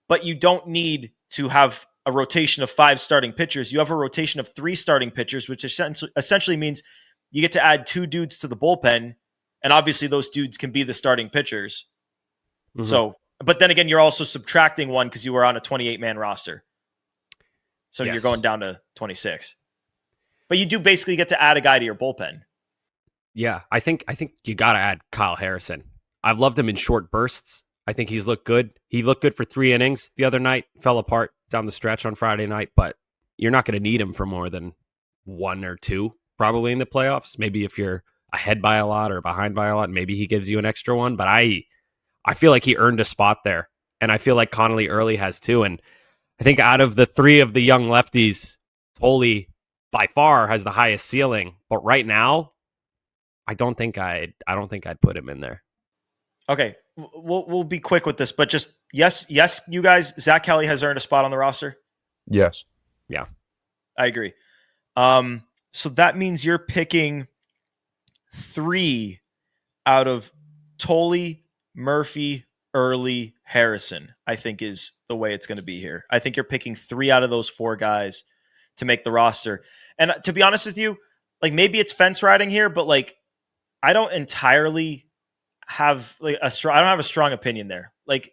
S3: but you don't need to have a rotation of 5 starting pitchers. You have a rotation of 3 starting pitchers, which essentially means you get to add 2 dudes to the bullpen, and obviously those dudes can be the starting pitchers. Mm-hmm. So, but then again, you're also subtracting 1 because you were on a 28-man roster. So You're going down to 26. But you do basically get to add a guy to your bullpen.
S5: Yeah, I think you got to add Kyle Harrison. I've loved him in short bursts. I think he's looked good. He looked good for 3 innings the other night, fell apart down the stretch on Friday night, but you're not going to need him for more than 1 or 2 probably in the playoffs. Maybe if you're ahead by a lot or behind by a lot, maybe he gives you an extra 1, but I feel like he earned a spot there, and I feel like Connolly Early has too. And I think out of the 3 of the young lefties, Foley by far has the highest ceiling, but right now I don't think I'd put him in there.
S3: Okay, we'll be quick with this, but just yes, you guys, Zach Kelly has earned a spot on the roster?
S4: Yes.
S5: Yeah.
S3: I agree. So that means you're picking 3 out of Tolley, Murphy, Early, Harrison, I think is the way it's going to be here. I think you're picking 3 out of those 4 guys to make the roster. And to be honest with you, like maybe it's fence riding here, but like I don't entirely have like I don't have a strong opinion there. Like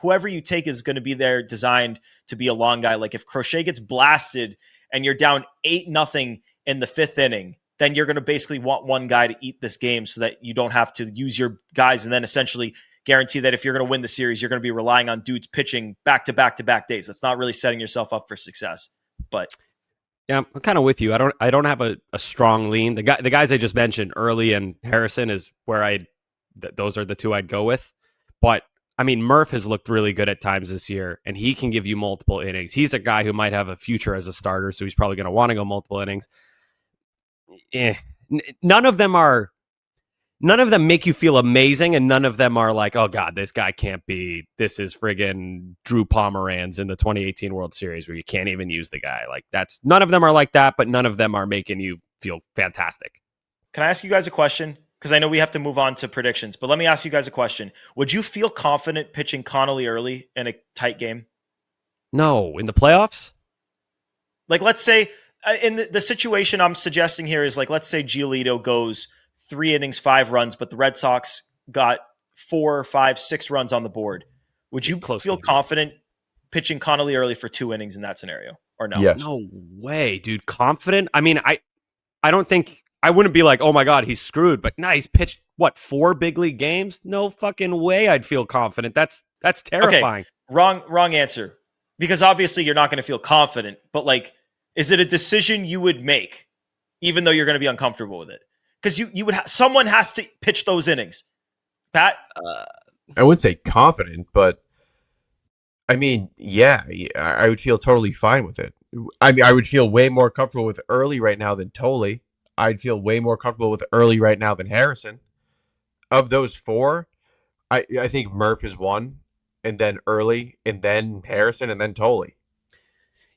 S3: whoever you take is going to be there designed to be a long guy. Like if Crochet gets blasted and you're down 8-0 in the 5th inning, then you're going to basically want one guy to eat this game so that you don't have to use your guys and then essentially guarantee that if you're going to win the series, you're going to be relying on dudes pitching back to back to back days. That's not really setting yourself up for success. But
S5: yeah, I'm kind of with you. I don't have a strong lean. The guys I just mentioned, Early and Harrison, is where those are the two I'd go with. But I mean, Murph has looked really good at times this year, and he can give you multiple innings. He's a guy who might have a future as a starter, so he's probably going to want to go multiple innings. None of them make you feel amazing, and none of them are like, oh God, this guy can't be. This is friggin' Drew Pomeranz in the 2018 World Series where you can't even use the guy. Like none of them are like that, but none of them are making you feel fantastic.
S3: Can I ask you guys a question? Because I know we have to move on to predictions, but let me ask you guys a question. Would you feel confident pitching Connolly early in a tight game?
S5: No, in the playoffs?
S3: Like, let's say, in the situation I'm suggesting here is like, let's say Giolito goes 3 innings, 5 runs, but the Red Sox got 4, 5, 6 runs on the board. Would you feel confident pitching Connolly early for 2 innings in that scenario, or no?
S4: Yes.
S5: No way, dude. Confident? I mean, I don't think... I wouldn't be like, oh my God, he's screwed. But nah, he's pitched, 4 big league games? No fucking way I'd feel confident. That's terrifying.
S3: Okay, wrong answer. Because obviously you're not going to feel confident. But like, is it a decision you would make, even though you're going to be uncomfortable with it? Because you would someone has to pitch those innings. Pat?
S4: I wouldn't say confident, but I mean, yeah, I would feel totally fine with it. I mean, I would feel way more comfortable with Early right now than Tolley. I'd feel way more comfortable with Early right now than Harrison. Of those 4, I think Murph is 1, and then Early, and then Harrison, and then Tolley.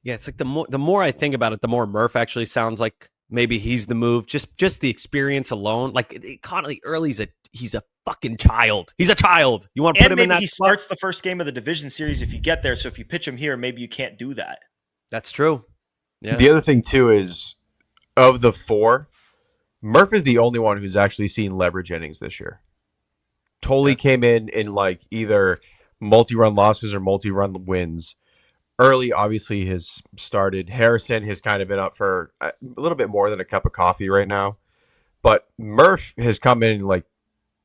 S5: Yeah, it's like the more I think about it, the more Murph actually sounds like maybe he's the move. Just the experience alone. Like Connolly Early's he's a fucking child. He's a child. You want to put him in that
S3: he
S5: spot?
S3: Starts the first game of the division series if you get there. So if you pitch him here, maybe you can't do that.
S5: That's true. Yeah.
S4: The other thing too is, of the 4, Murph is the only one who's actually seen leverage innings this year. Tolley came in like either multi-run losses or multi-run wins. Early obviously has started. Harrison has kind of been up for a little bit more than a cup of coffee right now. But Murph has come in like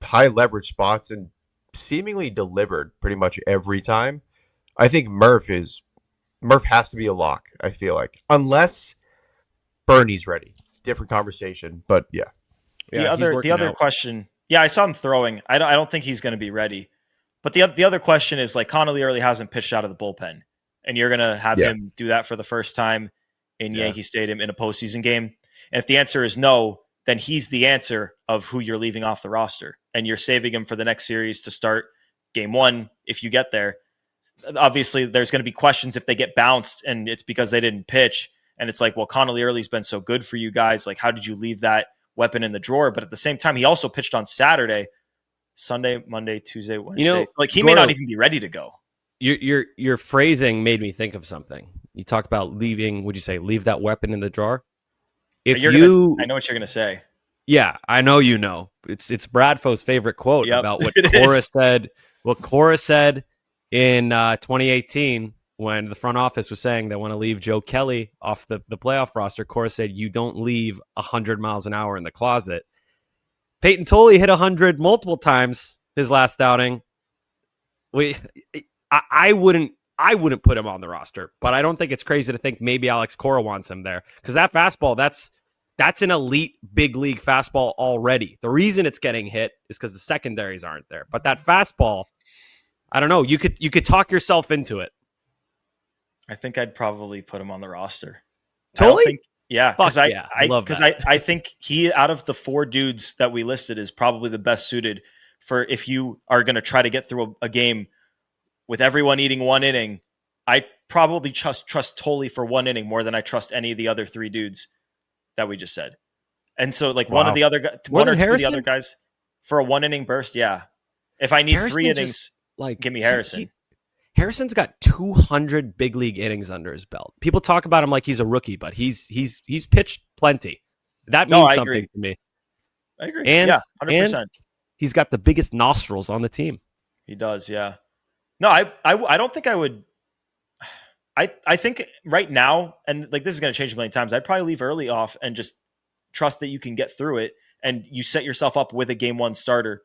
S4: high leverage spots and seemingly delivered pretty much every time. I think Murph has to be a lock, I feel like. Unless Bernie's ready. Different conversation, but yeah.
S3: The other question, I saw him throwing. I don't think he's going to be ready. But the other question is like Connolly Early hasn't pitched out of the bullpen, and you're going to have him do that for the first time in Yankee Stadium in a postseason game. And if the answer is no, then he's the answer of who you're leaving off the roster, and you're saving him for the next series to start game 1 if you get there. Obviously, there's going to be questions if they get bounced, and it's because they didn't pitch. And it's like, well, Connolly Early's been so good for you guys. Like, how did you leave that weapon in the drawer? But at the same time, he also pitched on Saturday, Sunday, Monday, Tuesday, Wednesday. So like, he may not even be ready to go.
S5: Your phrasing made me think of something. You talked about leaving. Would you say leave that weapon in the drawer?
S3: I know what you're gonna say.
S5: Yeah, I know you know. It's Bradfo's favorite quote about what Cora said. What Cora said in 2018. When the front office was saying they want to leave Joe Kelly off the playoff roster, Cora said, you don't leave 100 miles an hour in the closet. Peyton Tolley hit 100 multiple times his last outing. I wouldn't put him on the roster, but I don't think it's crazy to think maybe Alex Cora wants him there. Because that fastball, that's an elite big league fastball already. The reason it's getting hit is because the secondaries aren't there. But that fastball, I don't know, you could talk yourself into it.
S3: I think I'd probably put him on the roster.
S5: Totally?
S3: Because
S5: I
S3: think he, out of the 4 dudes that we listed, is probably the best suited for if you are going to try to get through a game with everyone eating 1 inning. I probably trust Tolley for 1 inning more than I trust any of the other 3 dudes that we just said. And so like one or two of the other guys for a 1 inning burst. Yeah. If I need Harrison 3 innings, give me Harrison.
S5: Harrison's got 200 big league innings under his belt. People talk about him like he's a rookie, but he's pitched plenty. That
S3: No,
S5: means
S3: I
S5: something
S3: agree.
S5: to me.
S3: I agree.
S5: And
S3: Yeah, 100%.
S5: and he's got the biggest nostrils on the team.
S3: He does, yeah. No, I don't think I would. I think right now, and like this is going to change a million times, I'd probably leave early off and just trust that you can get through it, and you set yourself up with a game one starter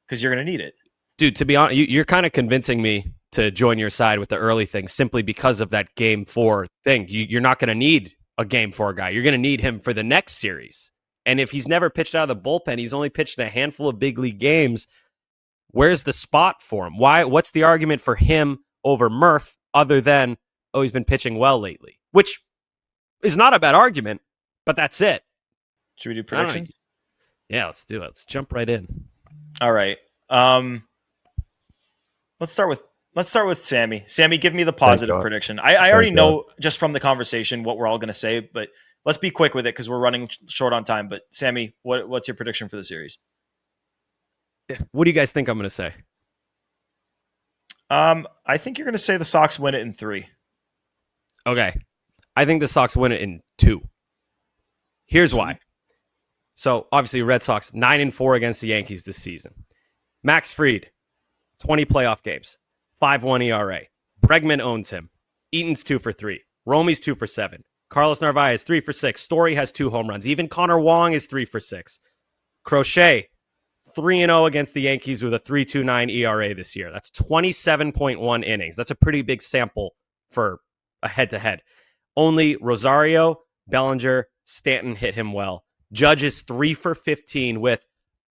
S3: because you're going to need it.
S5: Dude, to be honest, you're kind of convincing me to join your side with the early thing simply because of that game 4 thing. You're not going to need a game 4 guy. You're going to need him for the next series. And if he's never pitched out of the bullpen, he's only pitched in a handful of big league games. Where's the spot for him? What's the argument for him over Murph other than, oh, he's been pitching well lately, which is not a bad argument, but that's it.
S3: Should we do predictions?
S5: Yeah, let's do it. Let's jump right in.
S3: All right. Let's start with Sammy. Sammy, give me the positive prediction. I already know just from the conversation what we're all going to say, but let's be quick with it because we're running short on time. But Sammy, what's your prediction for the series?
S5: What do you guys think I'm going to say?
S3: I think you're going to say the Sox win it in 3.
S5: Okay. I think the Sox win it in 2. Here's why. So, obviously, Red Sox 9-4 against the Yankees this season. Max Fried, 20 playoff games, 5.1 ERA. Bregman owns him. Eaton's 2 for 3. Romy's 2 for 7. Carlos Narvaez 3 for 6. Story has 2 home runs. Even Connor Wong is 3 for 6. Crochet 3-0 against the Yankees with a 3.29 ERA this year. That's 27.1 innings. That's a pretty big sample for a head-to-head. Only Rosario, Bellinger, Stanton hit him well. Judge is 3 for 15 with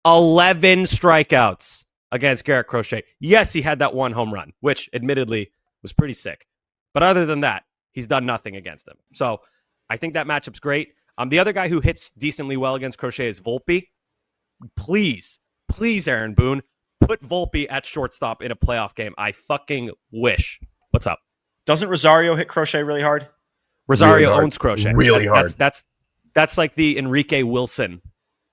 S5: 11 strikeouts against Garrett Crochet. Yes, he had that 1 home run, which admittedly was pretty sick. But other than that, he's done nothing against him. So I think that matchup's great. The other guy who hits decently well against Crochet is Volpe. Please, Aaron Boone, put Volpe at shortstop in a playoff game. I fucking wish. What's up?
S3: Doesn't Rosario hit Crochet really hard?
S5: Rosario owns Crochet.
S4: Really hard.
S5: That's like the Enrique Wilson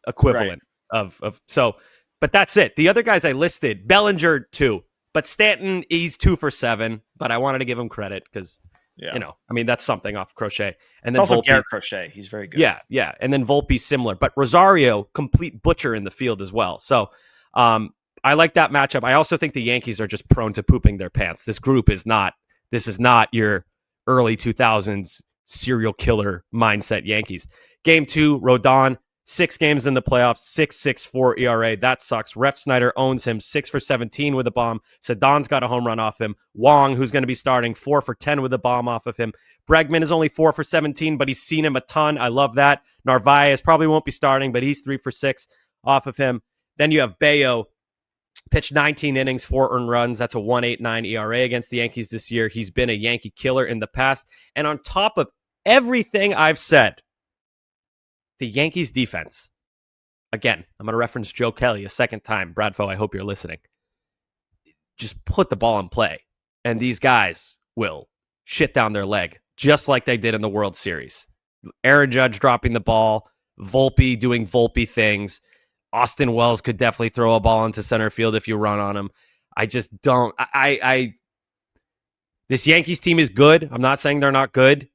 S5: equivalent of so. But that's it. The other guys I listed, Bellinger 2, but Stanton, he's 2 for 7. But I wanted to give him credit because that's something off Crochet. And then
S3: it's also
S5: Volpe's,
S3: Garrett Crochet. He's very good.
S5: Yeah. And then Volpe's similar, but Rosario, complete butcher in the field as well. So I like that matchup. I also think the Yankees are just prone to pooping their pants. This group is not. This is not your early 2000s serial killer mindset Yankees. Game 2, Rodon, 6 games in the playoffs, 6.64 ERA. That sucks. Ref Snyder owns him, 6 for 17 with a bomb. Ceddanne's got a home run off him. Wong, who's going to be starting, 4 for 10 with a bomb off of him. Bregman is only 4 for 17, but he's seen him a ton. I love that. Narvaez probably won't be starting, but he's 3 for 6 off of him. Then you have Bayo, pitched 19 innings, 4 earned runs. That's a 1.89 ERA against the Yankees this year. He's been a Yankee killer in the past. And on top of everything I've said, the Yankees defense, again, I'm going to reference Joe Kelly a second time. Bradfo, I hope you're listening. Just put the ball in play, and these guys will shit down their leg, just like they did in the World Series. Aaron Judge dropping the ball, Volpe doing Volpe things. Austin Wells could definitely throw a ball into center field if you run on him. I just don't. This Yankees team is good. I'm not saying they're not good.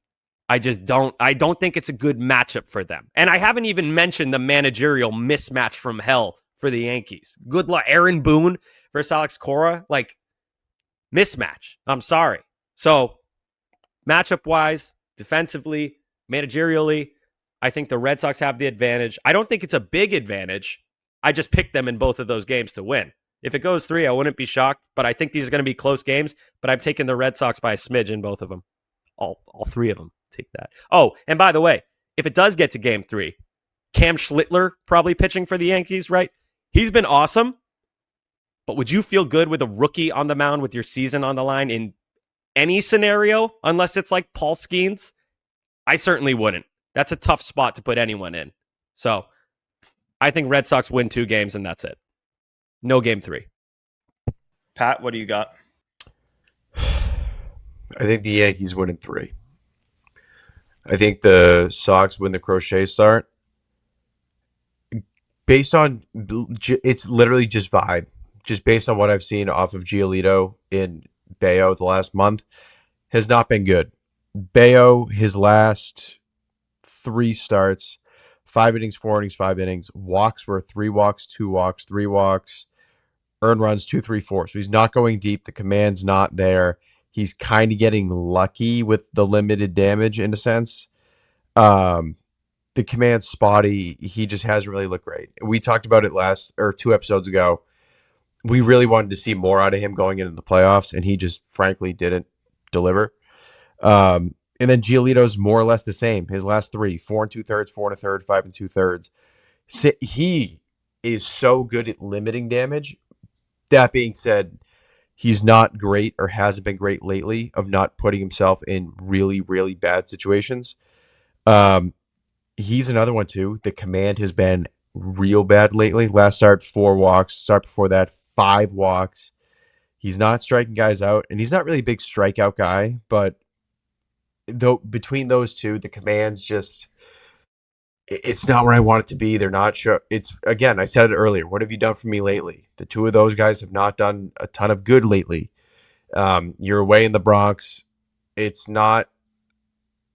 S5: I don't think it's a good matchup for them. And I haven't even mentioned the managerial mismatch from hell for the Yankees. Good luck. Aaron Boone versus Alex Cora. Mismatch. I'm sorry. So, matchup-wise, defensively, managerially, I think the Red Sox have the advantage. I don't think it's a big advantage. I just picked them in both of those games to win. If it goes 3, I wouldn't be shocked, but I think these are going to be close games, but I'm taking the Red Sox by a smidge in both of them. All 3 of them. Take that. Oh, and by the way, if it does get to game 3, Cam Schlittler probably pitching for the Yankees, right? He's been awesome, but would you feel good with a rookie on the mound with your season on the line in any scenario, unless it's like Paul Skeens? I certainly wouldn't. That's a tough spot to put anyone in. So I think Red Sox win 2 games and that's it. No game 3.
S3: Pat, what do you got?
S4: I think the Yankees win in 3. I think the Sox win the Crochet start. Based on, it's literally just vibe. Just based on what I've seen off of Giolito in Bayo the last month, has not been good. Bayo, his last 3 starts, 5 innings, 4 innings, 5 innings. Walks were 3 walks, 2 walks, 3 walks. Earned runs 2, 3, 4. So he's not going deep. The command's not there. He's kind of getting lucky with the limited damage in a sense. The command's spotty. He just hasn't really looked great. We talked about it 2 episodes ago. We really wanted to see more out of him going into the playoffs, and he just frankly didn't deliver. And then Giolito's more or less the same. His last 3, 4 2/3, 4 1/3, 5 2/3. He is so good at limiting damage. That being said, he's not great or hasn't been great lately of not putting himself in really, really bad situations. He's another one too. The command has been real bad lately. Last start, 4 walks. Start before that, 5 walks. He's not striking guys out, and he's not really a big strikeout guy, but though between those two, the command's just it's not where I want it to be. They're not sure. It's again, I said it earlier. What have you done for me lately? The two of those guys have not done a ton of good lately. You're away in the Bronx. It's not.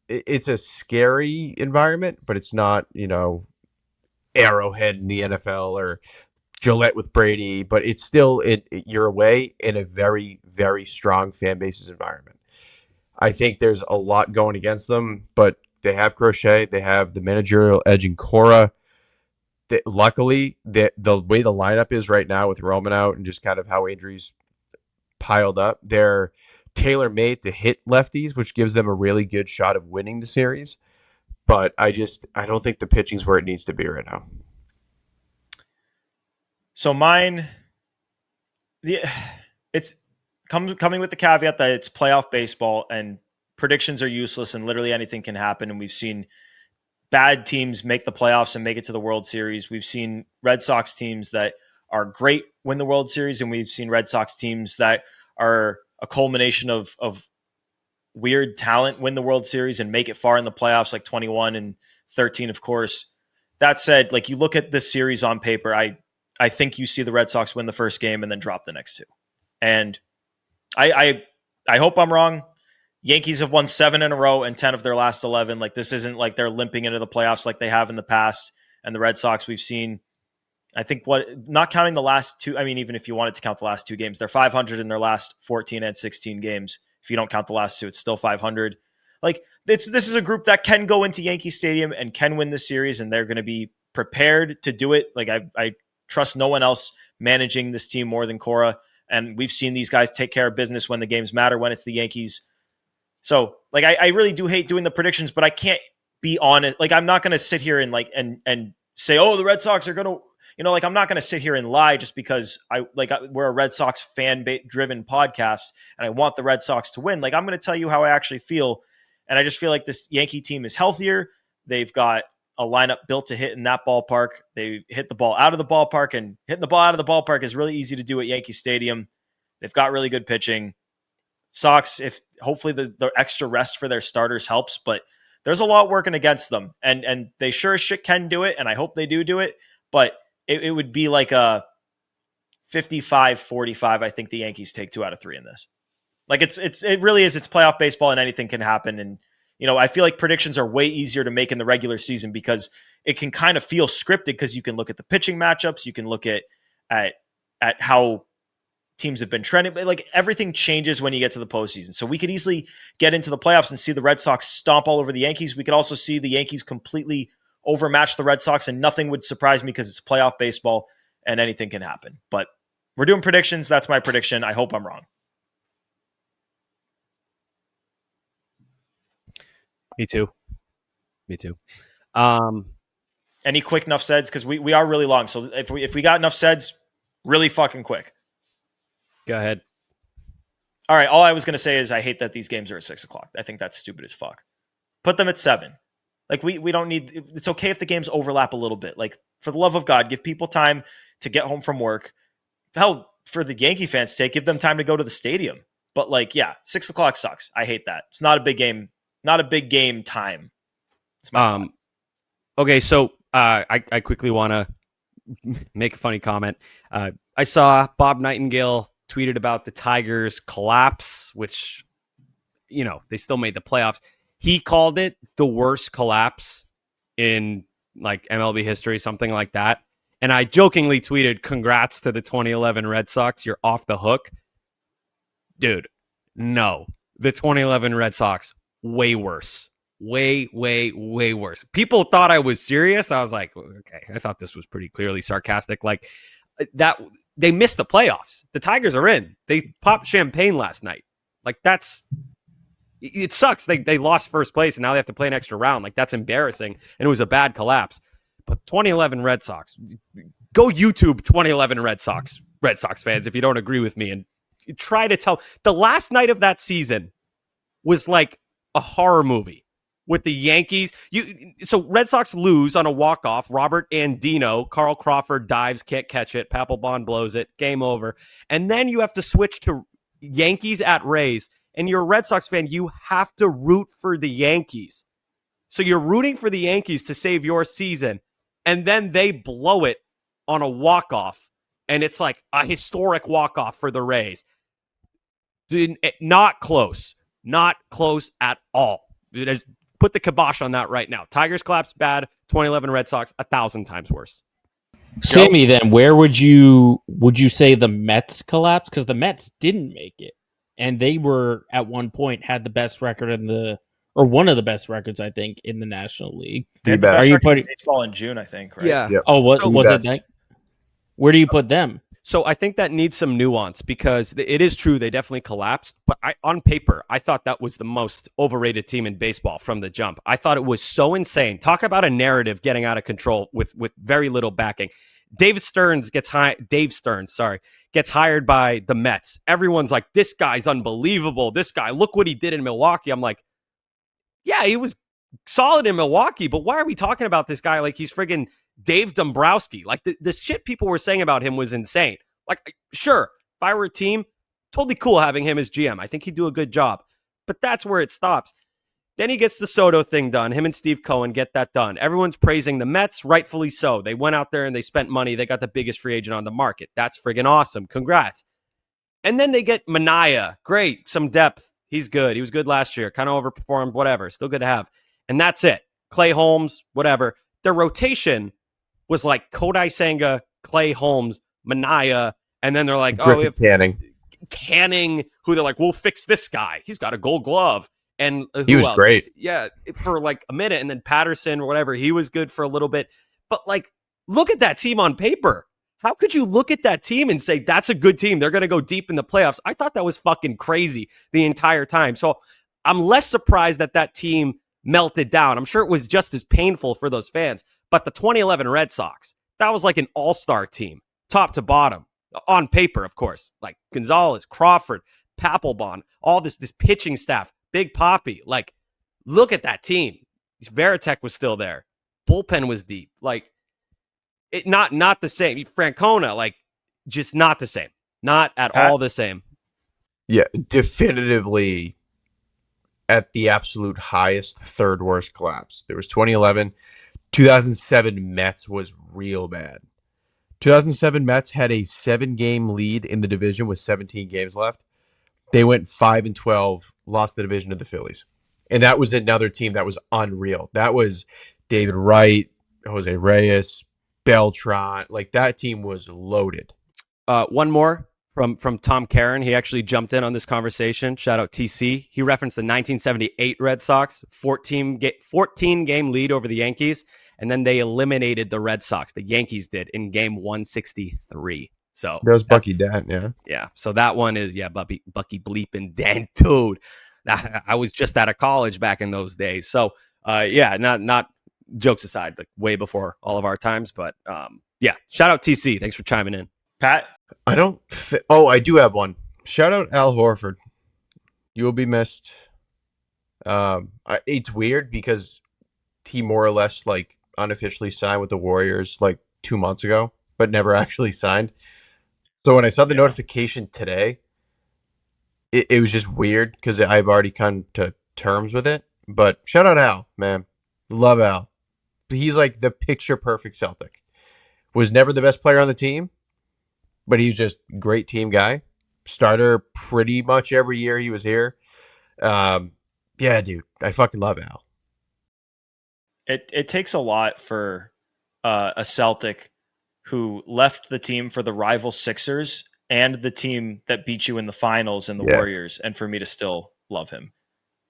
S4: It's a scary environment, but it's not, Arrowhead in the NFL or Gillette with Brady. But it's still you're away in a very, very strong fan base's environment. I think there's a lot going against them, but they have Crochet. They have the managerial edge in Cora. Luckily, the way the lineup is right now with Roman out and just kind of how injuries piled up, they're tailor-made to hit lefties, which gives them a really good shot of winning the series. But I don't think the pitching's where it needs to be right now.
S3: So mine, it's coming with the caveat that it's playoff baseball and predictions are useless and literally anything can happen. And we've seen bad teams make the playoffs and make it to the World Series. We've seen Red Sox teams that are great win the World Series, and we've seen Red Sox teams that are a culmination of weird talent win the World Series and make it far in the playoffs, like 21 and 13, of course. That said, like you look at this series on paper, I think you see the Red Sox win the first game and then drop the next 2. And I hope I'm wrong. Yankees have won 7 in a row and 10 of their last 11. Like this isn't like they're limping into the playoffs like they have in the past. And the Red Sox we've seen, I think not counting the last 2, I mean, even if you wanted to count the last 2 games, they're 500 in their last 14 and 16 games. If you don't count the last 2, it's still 500. Like this is a group that can go into Yankee Stadium and can win the series, and they're going to be prepared to do it. Like I trust no one else managing this team more than Cora. And we've seen these guys take care of business when the games matter, when it's the Yankees. So like, I really do hate doing the predictions, but I can't be on it. Like, I'm not going to sit here and and say, oh, the Red Sox are going to, like, I'm not going to sit here and lie just because we're a Red Sox fan driven podcast and I want the Red Sox to win. Like, I'm going to tell you how I actually feel. And I just feel like this Yankee team is healthier. They've got a lineup built to hit in that ballpark. They hit the ball out of the ballpark, and hitting the ball out of the ballpark is really easy to do at Yankee Stadium. They've got really good pitching. Sox, if hopefully the extra rest for their starters helps, but there's a lot working against them, and they sure as shit can do it, and I hope they do it, but it would be like a 55-45. I think the Yankees take 2 out of 3 in this. Like it really is. It's playoff baseball, and anything can happen. And I feel like predictions are way easier to make in the regular season because it can kind of feel scripted because you can look at the pitching matchups, you can look at how teams have been trending, but like everything changes when you get to the postseason. So we could easily get into the playoffs and see the Red Sox stomp all over the Yankees. We could also see the Yankees completely overmatch the Red Sox, and nothing would surprise me because it's playoff baseball and anything can happen. But we're doing predictions. That's my prediction. I hope I'm wrong.
S5: Me too.
S3: Any quick enough seds? Because we are really long. So if we got enough seds, really fucking quick.
S5: Go ahead.
S3: All right. All I was going to say is I hate that these games are at 6:00. I think that's stupid as fuck. Put them at 7. Like we don't need, it's okay if the games overlap a little bit. Like for the love of God, give people time to get home from work. Hell, for the Yankee fans' sake, give them time to go to the stadium. But like, yeah, 6:00 sucks. I hate that. It's not a big game. Not a big game time. It's my thought.
S5: Okay, so I quickly want to make a funny comment. I saw Bob Nightingale tweeted about the Tigers' collapse, which, they still made the playoffs. He called it the worst collapse in like MLB history, something like that. And I jokingly tweeted, "Congrats to the 2011 Red Sox. You're off the hook." Dude, no. The 2011 Red Sox, way worse. Way, way, way worse. People thought I was serious. I was like, okay, I thought this was pretty clearly sarcastic. Like that, they missed the playoffs. The Tigers are in. They popped champagne last night. Like it sucks. They lost first place and now they have to play an extra round. Like that's embarrassing. And it was a bad collapse. But 2011 Red Sox, go YouTube 2011 Red Sox fans if you don't agree with me, and try to tell. The last night of that season was like a horror movie with the Yankees. So Red Sox lose on a walk-off. Robert Andino, Carl Crawford dives, can't catch it. Papelbon blows it. Game over. And then you have to switch to Yankees at Rays. And you're a Red Sox fan. You have to root for the Yankees. So you're rooting for the Yankees to save your season. And then they blow it on a walk-off. And it's like a historic walk-off for the Rays. Not close. Not close at all. Put the kibosh on that right now. Tigers collapse bad. 2011 Red Sox 1,000 times worse.
S6: Sammy, then where would you say the Mets collapsed? Because the Mets didn't make it, and they were at one point had the best record or one of the best records, I think, in the National League.
S3: They had the best record in baseball in June, I think. Right?
S5: Yeah.
S6: Oh, was it that? Where do you put them?
S5: So I think that needs some nuance because it is true they definitely collapsed. But on paper, I thought that was the most overrated team in baseball from the jump. I thought it was so insane. Talk about a narrative getting out of control with very little backing. Dave Stearns gets hired by the Mets. Everyone's like, this guy's unbelievable. This guy, look what he did in Milwaukee. I'm like, yeah, he was solid in Milwaukee, but why are we talking about this guy like he's friggin' Dave Dombrowski? Like the shit people were saying about him was insane. Like, sure, if I were a team, totally cool having him as GM. I think he'd do a good job, but that's where it stops. Then he gets the Soto thing done. Him and Steve Cohen get that done. Everyone's praising the Mets, rightfully so. They went out there and they spent money. They got the biggest free agent on the market. That's friggin' awesome. Congrats. And then they get Manaea. Great, some depth. He's good. He was good last year. Kind of overperformed, whatever. Still good to have. And that's it. Clay Holmes, whatever. Their rotation was like Kodai Senga, Clay Holmes, Manaea, and then they're like, Canning, who they're like, we'll fix this guy. He's got a Gold Glove. And
S4: he was great.
S5: Yeah, for like a minute. And then Patterson or whatever, he was good for a little bit. But like, look at that team on paper. How could you look at that team and say, that's a good team? They're going to go deep in the playoffs. I thought that was fucking crazy the entire time. So I'm less surprised that team melted down. I'm sure it was just as painful for those fans. But the 2011 Red Sox, that was like an all-star team, top to bottom, on paper, of course. Like Gonzalez, Crawford, Papelbon, all this pitching staff, Big Poppy. Like, look at that team. Veritek was still there. Bullpen was deep. Like, it not the same. Francona, like, just not the same. Not at all the same.
S4: Yeah, definitively at the absolute highest, third worst collapse. There was 2011. 2007 Mets was real bad. 2007 Mets had a 7-game lead in the division with 17 games left. They went 5-12, lost the division to the Phillies. And that was another team that was unreal. That was David Wright, Jose Reyes, Beltran. Like, that team was loaded.
S5: One more from Tom Caron. He actually jumped in on this conversation. Shout out TC. He referenced the 1978 Red Sox, 14-game lead over the Yankees, and then they eliminated the Red Sox. The Yankees did in game 163. So
S4: that was Bucky Dent, yeah.
S5: Yeah. So that one is, Bucky Bleep and Dent, dude. I was just out of college back in those days. So not jokes aside, like way before all of our times, but shout out TC. Thanks for chiming in.
S3: Pat?
S4: I do have one. Shout out Al Horford. You will be missed. It's weird because he more or less like unofficially signed with the Warriors like 2 months ago, but never actually signed. So when I saw the notification today, it was just weird because I've already come to terms with it. But shout out Al, man. Love Al. He's like the picture perfect Celtic. Was never the best player on the team, but he was just great team guy. Starter pretty much every year he was here. Yeah, dude. I fucking love Al.
S3: It takes a lot for a Celtic who left the team for the rival Sixers and the team that beat you in the finals and the
S4: Yeah.
S3: Warriors, and for me to still love him.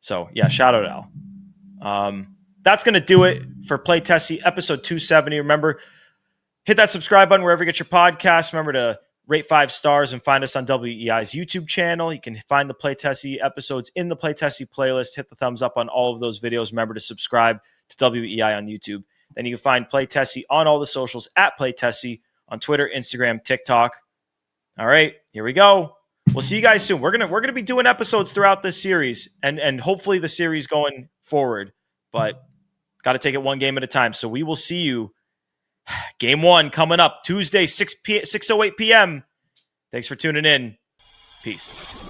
S3: So yeah, shout out Al. That's going to do it for Play Tessie episode 270. Remember, hit that subscribe button wherever you get your podcasts. Remember to rate 5 stars and find us on WEI's YouTube channel. You can find the Play Tessie episodes in the Play Tessie playlist. Hit the thumbs up on all of those videos. Remember to subscribe to WEI on YouTube. Then you can find Play Tessie on all the socials at Play Tessie on Twitter, Instagram, TikTok. All right, here we go. We'll see you guys soon. We're gonna be doing episodes throughout this series and hopefully the series going forward. But got to take it one game at a time. So we will see you. Game 1 coming up Tuesday, 6:08 p.m. Thanks for tuning in. Peace.